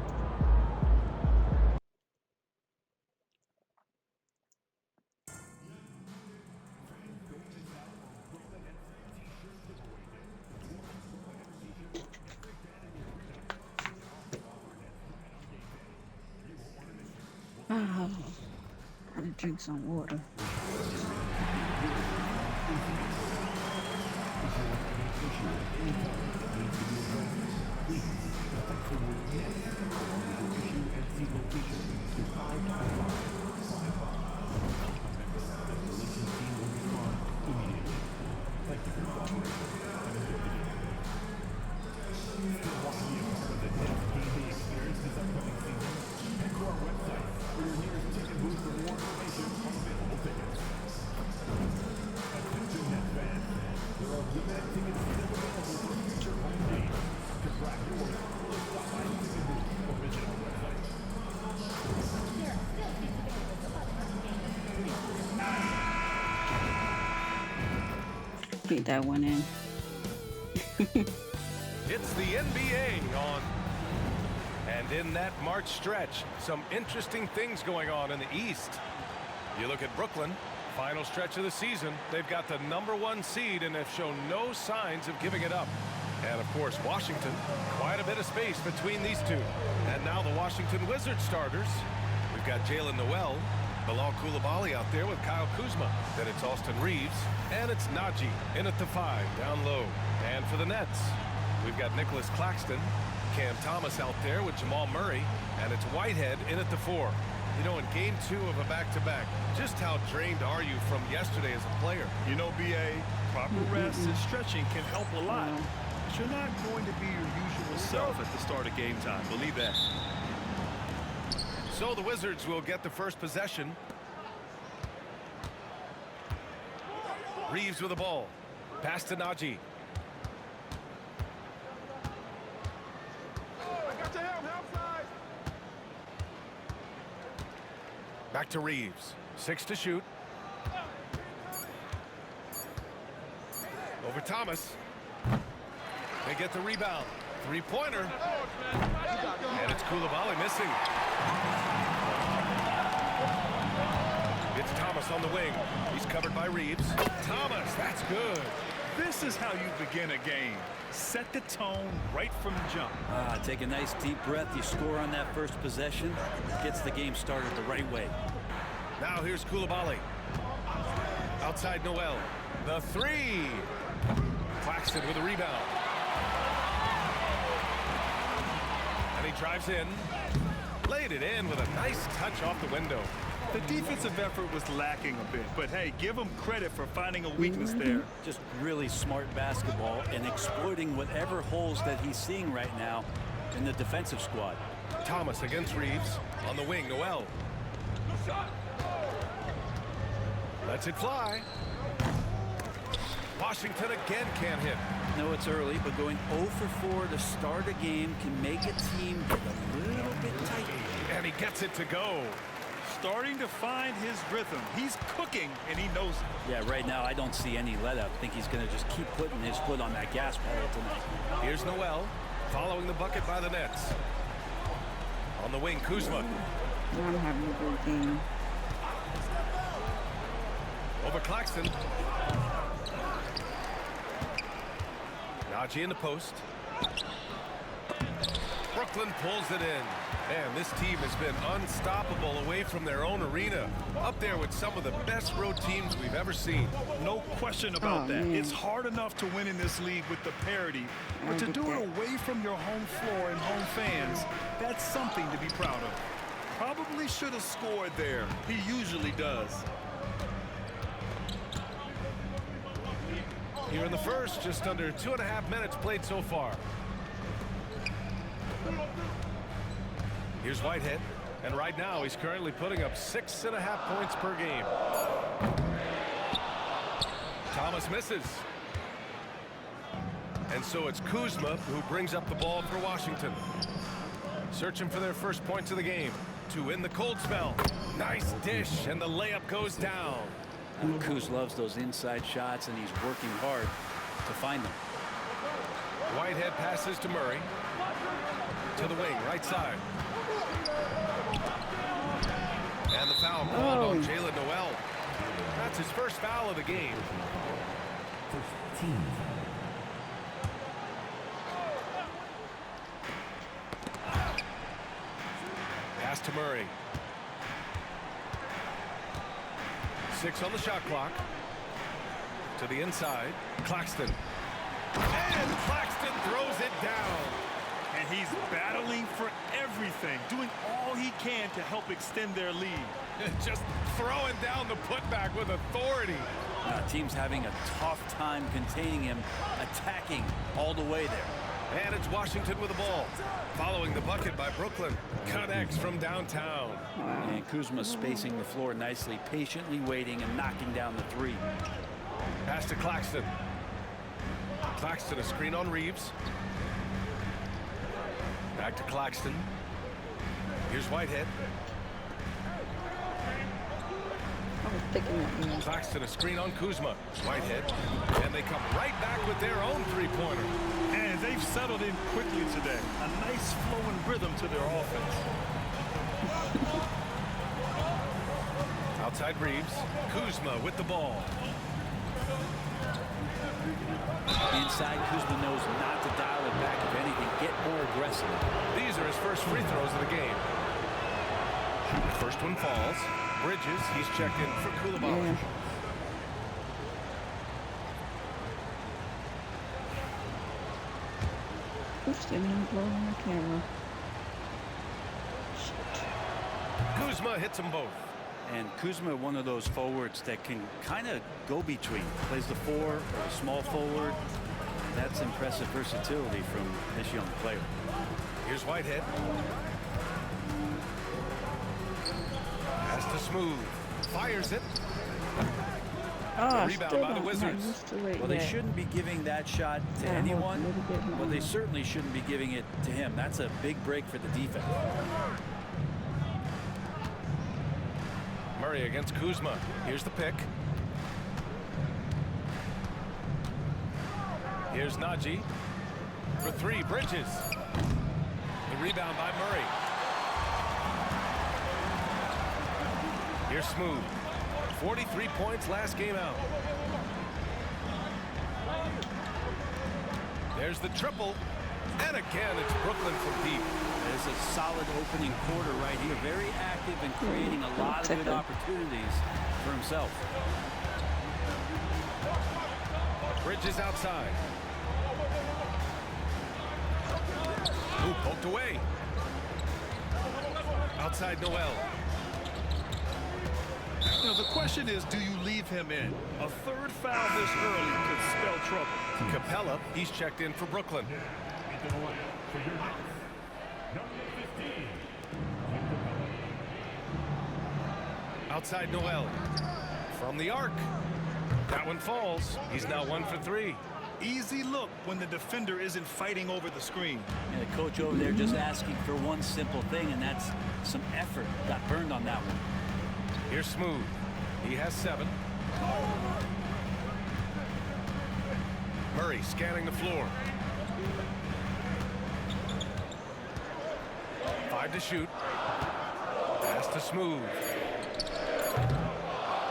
Oh, gotta drink some water. Beat that one in. It's the NBA on. And in that March stretch, some interesting things going on in the East. You look at Brooklyn, final stretch of the season. They've got the #1 seed and have shown no signs of giving it up. And, of course, Washington, quite a bit of space between these two. And now the Washington Wizards starters. We've got Jalen Noel, Bilal Coulibaly out there with Kyle Kuzma. Then it's Austin Reeves, and it's Najee in at the 5, down low. And for the Nets, we've got Nicholas Claxton, Cam Thomas out there with Jamal Murray, and it's Whitehead in at the 4. You know, in game 2 of a back-to-back, just how drained are you from yesterday as a player? You know, BA, proper rest and stretching can help a lot. But you're not going to be your usual self at the start of game time. Believe that. So the Wizards will get the first possession. Reeves with the ball. Pass to Najee. Back to Reeves. 6 to shoot. Over Thomas. They get the rebound. Three-pointer. And it's Coulibaly missing. It's Thomas on the wing. He's covered by Reeves. Thomas, that's good. This is how you begin a game. Set the tone right from the jump. Take a nice deep breath. You score on that first possession. Gets the game started the right way. Now here's Coulibaly. Outside Noel. The 3. Claxton with a rebound. And he drives in. Laid it in with a nice touch off the window. The defensive effort was lacking a bit, but hey, give him credit for finding a weakness there. Just really smart basketball and exploiting whatever holes that he's seeing right now in the defensive squad. Thomas against Reeves. On the wing, Noel. Lets it fly. Washington again can't hit. No, it's early, but going 0 for 4 to start a game can make a team get a little bit tight. And he gets it to go. Starting to find his rhythm. He's cooking, and he knows it. Yeah, right now I don't see any let-up. I think he's going to just keep putting his foot on that gas pedal tonight. Here's Noel, following the bucket by the Nets. On the wing, Kuzma. I'm having a good game. Over Claxton. Najee in the post. Brooklyn pulls it in. Man, this team has been unstoppable away from their own arena. Up there with some of the best road teams we've ever seen. No question about that. Man. It's hard enough to win in this league with the parity, but to do it away from your home floor and home fans, that's something to be proud of. Probably should have scored there. He usually does. Here in the first, just under 2.5 minutes played so far. Here's Whitehead, and right now he's currently putting up 6.5 points per game. Thomas misses. And so it's Kuzma who brings up the ball for Washington. Searching for their first points of the game to win the cold spell. Nice dish, and the layup goes down. Kuz loves those inside shots, and he's working hard to find them. Whitehead passes to Murray. To the wing, right side. And the foul called on Jalen Noel. That's his first foul of the game. First team. Pass to Murray. 6 on the shot clock. To the inside. Claxton. And Claxton throws it down. And he's battling for everything, doing all he can to help extend their lead. Just throwing down the putback with authority. Team's having a tough time containing him, attacking all the way there. And it's Washington with the ball. Following the bucket by Brooklyn. Connects from downtown. And Kuzma spacing the floor nicely, patiently waiting and knocking down the three. Pass to Claxton. Claxton, a screen on Reeves. Back to Claxton. Here's Whitehead. I was thinking that. Claxton, a screen on Kuzma. Whitehead. And they come right back with their own three-pointer. And they've settled in quickly today. A nice flowing rhythm to their offense. Outside Reeves. Kuzma with the ball. Inside, Kuzma knows not to dial it back. If anything, get more aggressive. These are his first free throws of the game. First one falls. Bridges, he's checked in for Koulibaly. Oops, didn't even blow on the camera. Kuzma hits them both. And Kuzma, one of those forwards that can kind of go between. Plays the 4 or the small forward. That's impressive versatility from this young player. Here's Whitehead. Pass to Smooth. Fires it. Rebound by the Wizards. Well, they shouldn't be giving that shot to anyone, but they certainly shouldn't be giving it to him. That's a big break for the defense. Murray against Kuzma. Here's the pick. Here's Najee. For 3, Bridges. The rebound by Murray. Here's Smooth. 43 points last game out. There's the triple. And again, it's Brooklyn from deep. It's a solid opening quarter right here. Very active and creating a lot of good opportunities for himself. Bridges outside. Ooh, poked away. Outside Noel. You know, the question is, do you leave him in? A third foul this early could spell trouble. Capella, he's checked in for Brooklyn. Outside Noel. From the arc. That one falls. He's now 1 for 3. Easy look when the defender isn't fighting over the screen. And the coach over there just asking for one simple thing, and that's some effort. Got burned on that one. Here's Smooth. He has 7. Murray scanning the floor. 5 to shoot. Pass to Smooth.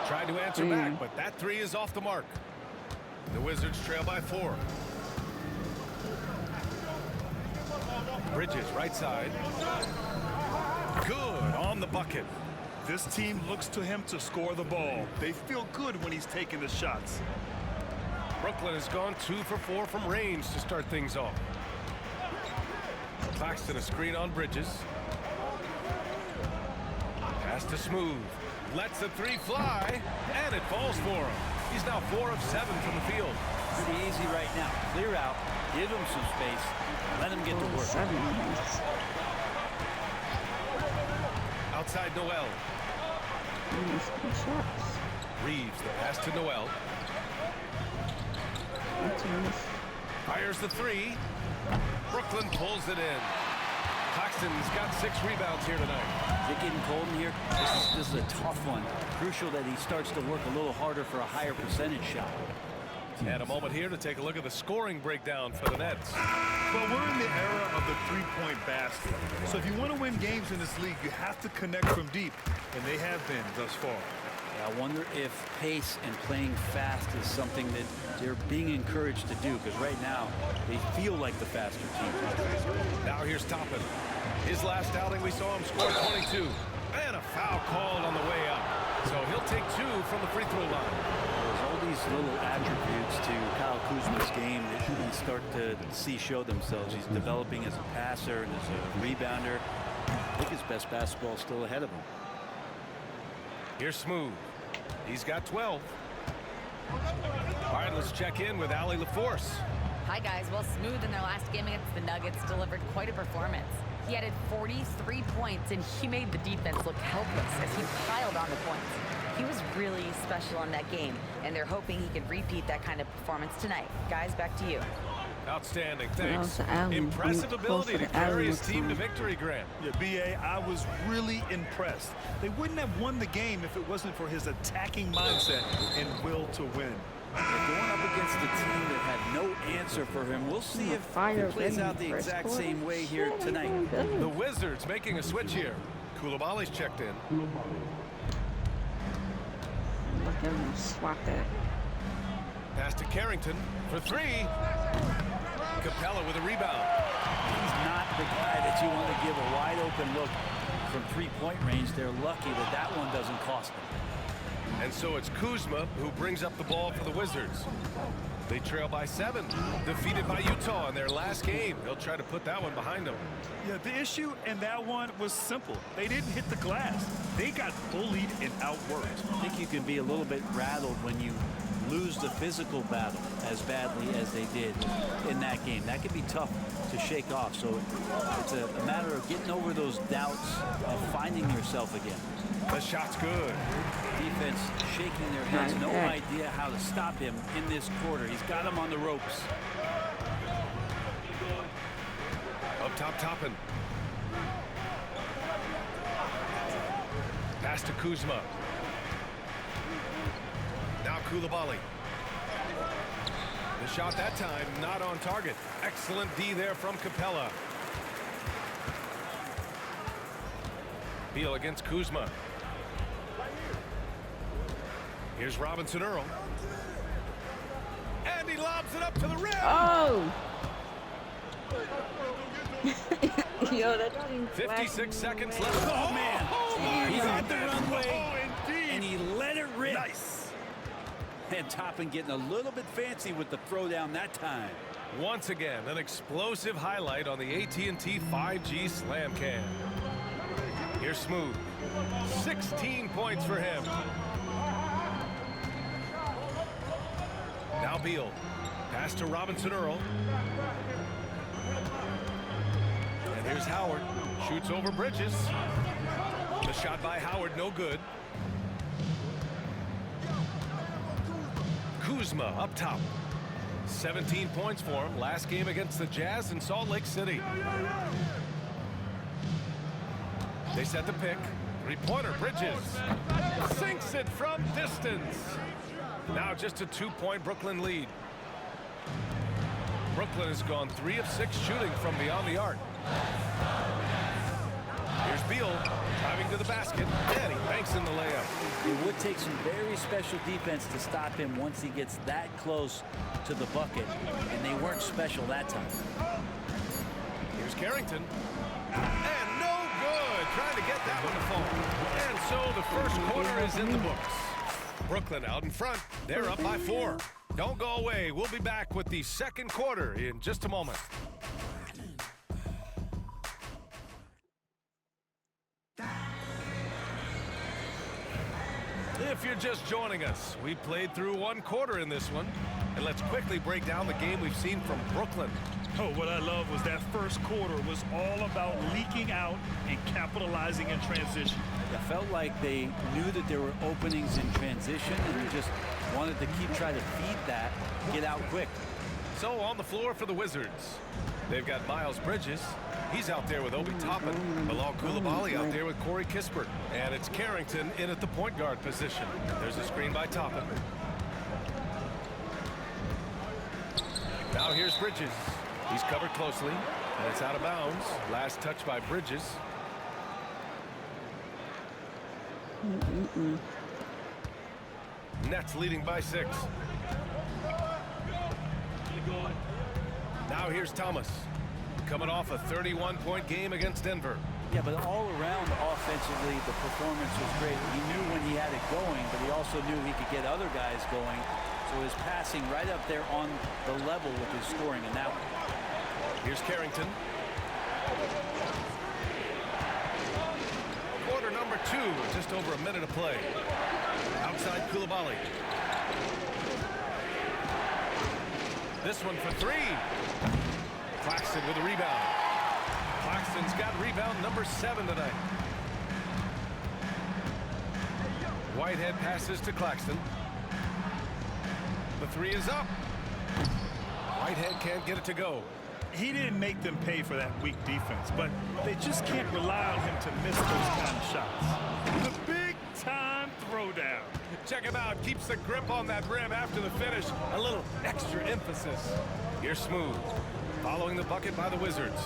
Tried to answer back, but that 3 is off the mark. The Wizards trail by 4. Bridges, right side. Good on the bucket. This team looks to him to score the ball. They feel good when he's taking the shots. Brooklyn has gone 2 for 4 from range to start things off. Claxton, a screen on Bridges. Pass to Smooth. Lets the 3 fly, and it falls for him. He's now 4 of 7 from the field. Pretty easy right now. Clear out, give him some space, let him get to work. Outside Noel. Reeves, the pass to Noel. Fires the 3. Brooklyn pulls it in. Claxton's got 6 rebounds here tonight. Is it getting cold in here? This is a tough one. Crucial that he starts to work a little harder for a higher percentage shot. teams. And a moment here to take a look at the scoring breakdown for the Nets. Well, we're in the era of the three-point basket. So if you want to win games in this league, you have to connect from deep, and they have been thus far. I wonder if pace and playing fast is something that they're being encouraged to do, because right now they feel like the faster team. Now here's Toppin. His last outing, we saw him score 22. And a foul called on the way up. So he'll take 2 from the free throw line. There's all these little attributes to Kyle Kuzma's game that you start to see show themselves. He's developing as a passer and as a rebounder. I think his best basketball is still ahead of him. Here's Smooth. He's got 12. All right, let's check in with Allie LaForce. Hi, guys. Well, Smooth in their last game against the Nuggets delivered quite a performance. He added 43 points, and he made the defense look helpless as he piled on the points. He was really special in that game, and they're hoping he can repeat that kind of performance tonight. Guys, back to you. Outstanding, thanks. Allen. Impressive ability to carry his team to victory, Grant. Yeah, B.A., I was really impressed. They wouldn't have won the game if it wasn't for his attacking mindset and will to win. Going up against a team that had no answer for him. We'll see if it plays out the exact same way here tonight. The Wizards making a switch here. Koulibaly's checked in. Look at him swat that. Pass to Carrington for 3. Capella with a rebound. He's not the guy that you want to give a wide open look from three-point range. They're lucky that that one doesn't cost them. And so it's Kuzma who brings up the ball for the Wizards. They trail by 7. Defeated by Utah in their last game. They'll try to put that one behind them. Yeah, the issue in that one was simple. They didn't hit the glass. They got bullied and outworked. I think you can be a little bit rattled when you lose the physical battle as badly as they did in that game. That can be tough to shake off. So it's a matter of getting over those doubts and finding yourself again. The shot's good. Defense shaking their heads. No idea how to stop him in this quarter. He's got him on the ropes. Up top, Toppin. Pass to Kuzma. Now Koulibaly. The shot that time not on target. Excellent D there from Capella. Beal against Kuzma. Here's Robinson Earl. And he lobs it up to the rim. Oh! Yo, that 56 seconds left. Oh, man. Oh, He's at the runway, Oh, indeed. and he let it rip. Nice. And Toppin getting a little bit fancy with the throwdown that time. Once again, an explosive highlight on the AT&T 5G Slam Cam. Here's Smooth. 16 points for him. Now Beal. Pass to Robinson Earl. And here's Howard. Shoots over Bridges. The shot by Howard, no good. Kuzma up top. 17 points for him. Last game against the Jazz in Salt Lake City. They set the pick. Three-pointer, Bridges. Sinks it from distance. Now just a 2-point Brooklyn lead. Brooklyn has gone 3 of 6 shooting from beyond the arc. Here's Beal driving to the basket, and he banks in the layup. It would take some very special defense to stop him once he gets that close to the bucket, and they weren't special that time. Here's Carrington. And no good. Trying to get that one to fall. And so the first quarter is in the books. Brooklyn out in front. They're up by 4. Don't go away. We'll be back with the second quarter in just a moment. If you're just joining us, we played through 1 quarter in this one. And let's quickly break down the game we've seen from Brooklyn. Oh, what I love was that first quarter was all about leaking out and capitalizing in transition. It felt like they knew that there were openings in transition, and they just wanted to keep trying to feed that, get out quick. So on the floor for the Wizards, they've got Miles Bridges. He's out there with Obi Toppin. Bilal Koulibaly out there with Corey Kispert. And it's Carrington in at the point guard position. There's a screen by Toppin. Now here's Bridges. He's covered closely, and it's out of bounds. Last touch by Bridges. Nets leading by 6. Now here's Thomas, coming off a 31-point game against Denver. Yeah, but all around offensively, the performance was great. He knew when he had it going, but he also knew he could get other guys going. So his passing right up there on the level with his scoring in that one. Here's Carrington. Quarter number 2, just over a minute of play. Outside Koulibaly. This one for 3. Claxton with a rebound. Claxton's got rebound number 7 tonight. Whitehead passes to Claxton. The 3 is up. Whitehead can't get it to go. He didn't make them pay for that weak defense, but they just can't rely on him to miss those kind of shots. The big-time throwdown. Check him out. Keeps the grip on that rim after the finish. A little extra emphasis. Here's Smooth. Following the bucket by the Wizards.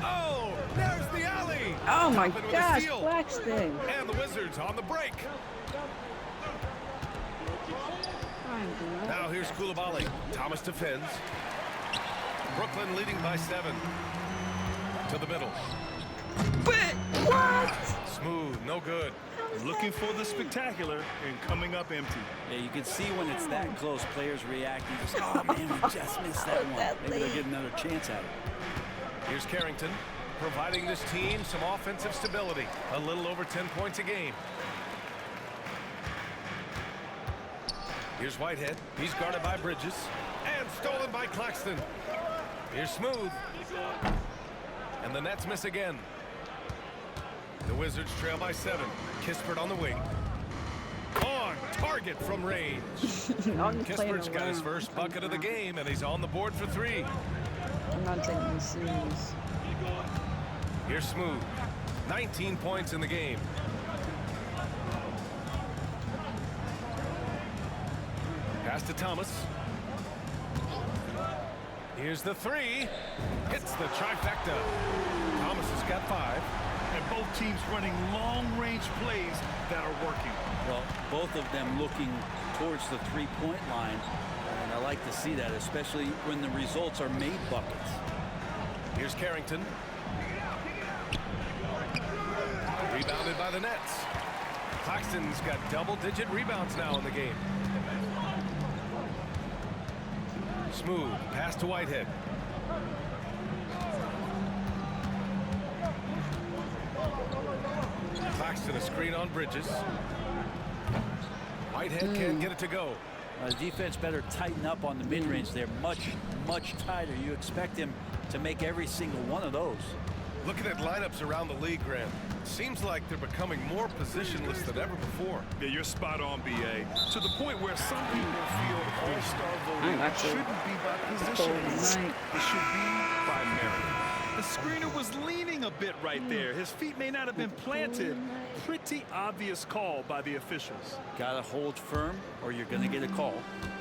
Oh, there's the alley. Oh my Toppin with a gosh, steal. Claxton. And the Wizards on the break. Now here's Koulibaly. Thomas defends. Brooklyn leading by 7. To the middle. What? Smooth, no good. Looking for the spectacular and coming up empty. Yeah, you can see when it's that close, players reacting. Just, oh man, we just missed that one. Maybe they'll get another chance at it. Here's Carrington, providing this team some offensive stability. A little over 10 points a game. Here's Whitehead. He's guarded by Bridges. And stolen by Claxton. Here's Smooth. And the Nets miss again. The Wizards trail by 7. Kispert on the wing. On target from range. Kispert's got his first bucket of the game, and he's on the board for 3. I'm not taking this serious. Here's Smooth. 19 points in the game. Pass to Thomas. Here's the 3. Hits the trifecta. Thomas has got 5. And both teams running long-range plays that are working. Well, both of them looking towards the three-point line. And I like to see that, especially when the results are made buckets. Here's Carrington. Rebounded by the Nets. Claxton's got double-digit rebounds now in the game. Smooth. Pass to Whitehead. Claxton a screen on Bridges. Whitehead can't get it to go. The defense better tighten up on the mid-range. They're much, much tighter. You expect him to make every single one of those. Looking at lineups around the league, Grant, seems like they're becoming more positionless than ever before. Yeah, you're spot on, B.A. To the point where some people feel all-star voting shouldn't be by position. It should be by merit. The screener was leaning a bit right there. His feet may not have been planted. Pretty obvious call by the officials. Gotta hold firm or you're gonna get a call.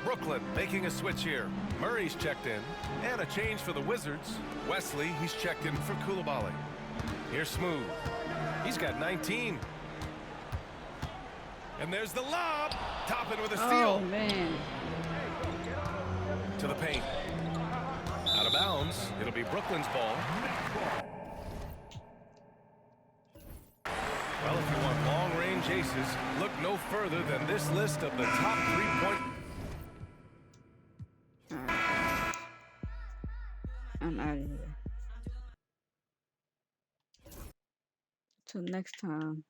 Brooklyn making a switch here. Murray's checked in. And a change for the Wizards. Wesley, he's checked in for Koulibaly. Here's Smooth. He's got 19. And there's the lob. Toppin with a steal. Oh, man. To the paint. Out of bounds. It'll be Brooklyn's ball. Well, if you want long-range aces, look no further than this list of the top 3-point. I'm out of here. Till next time.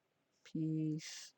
Peace.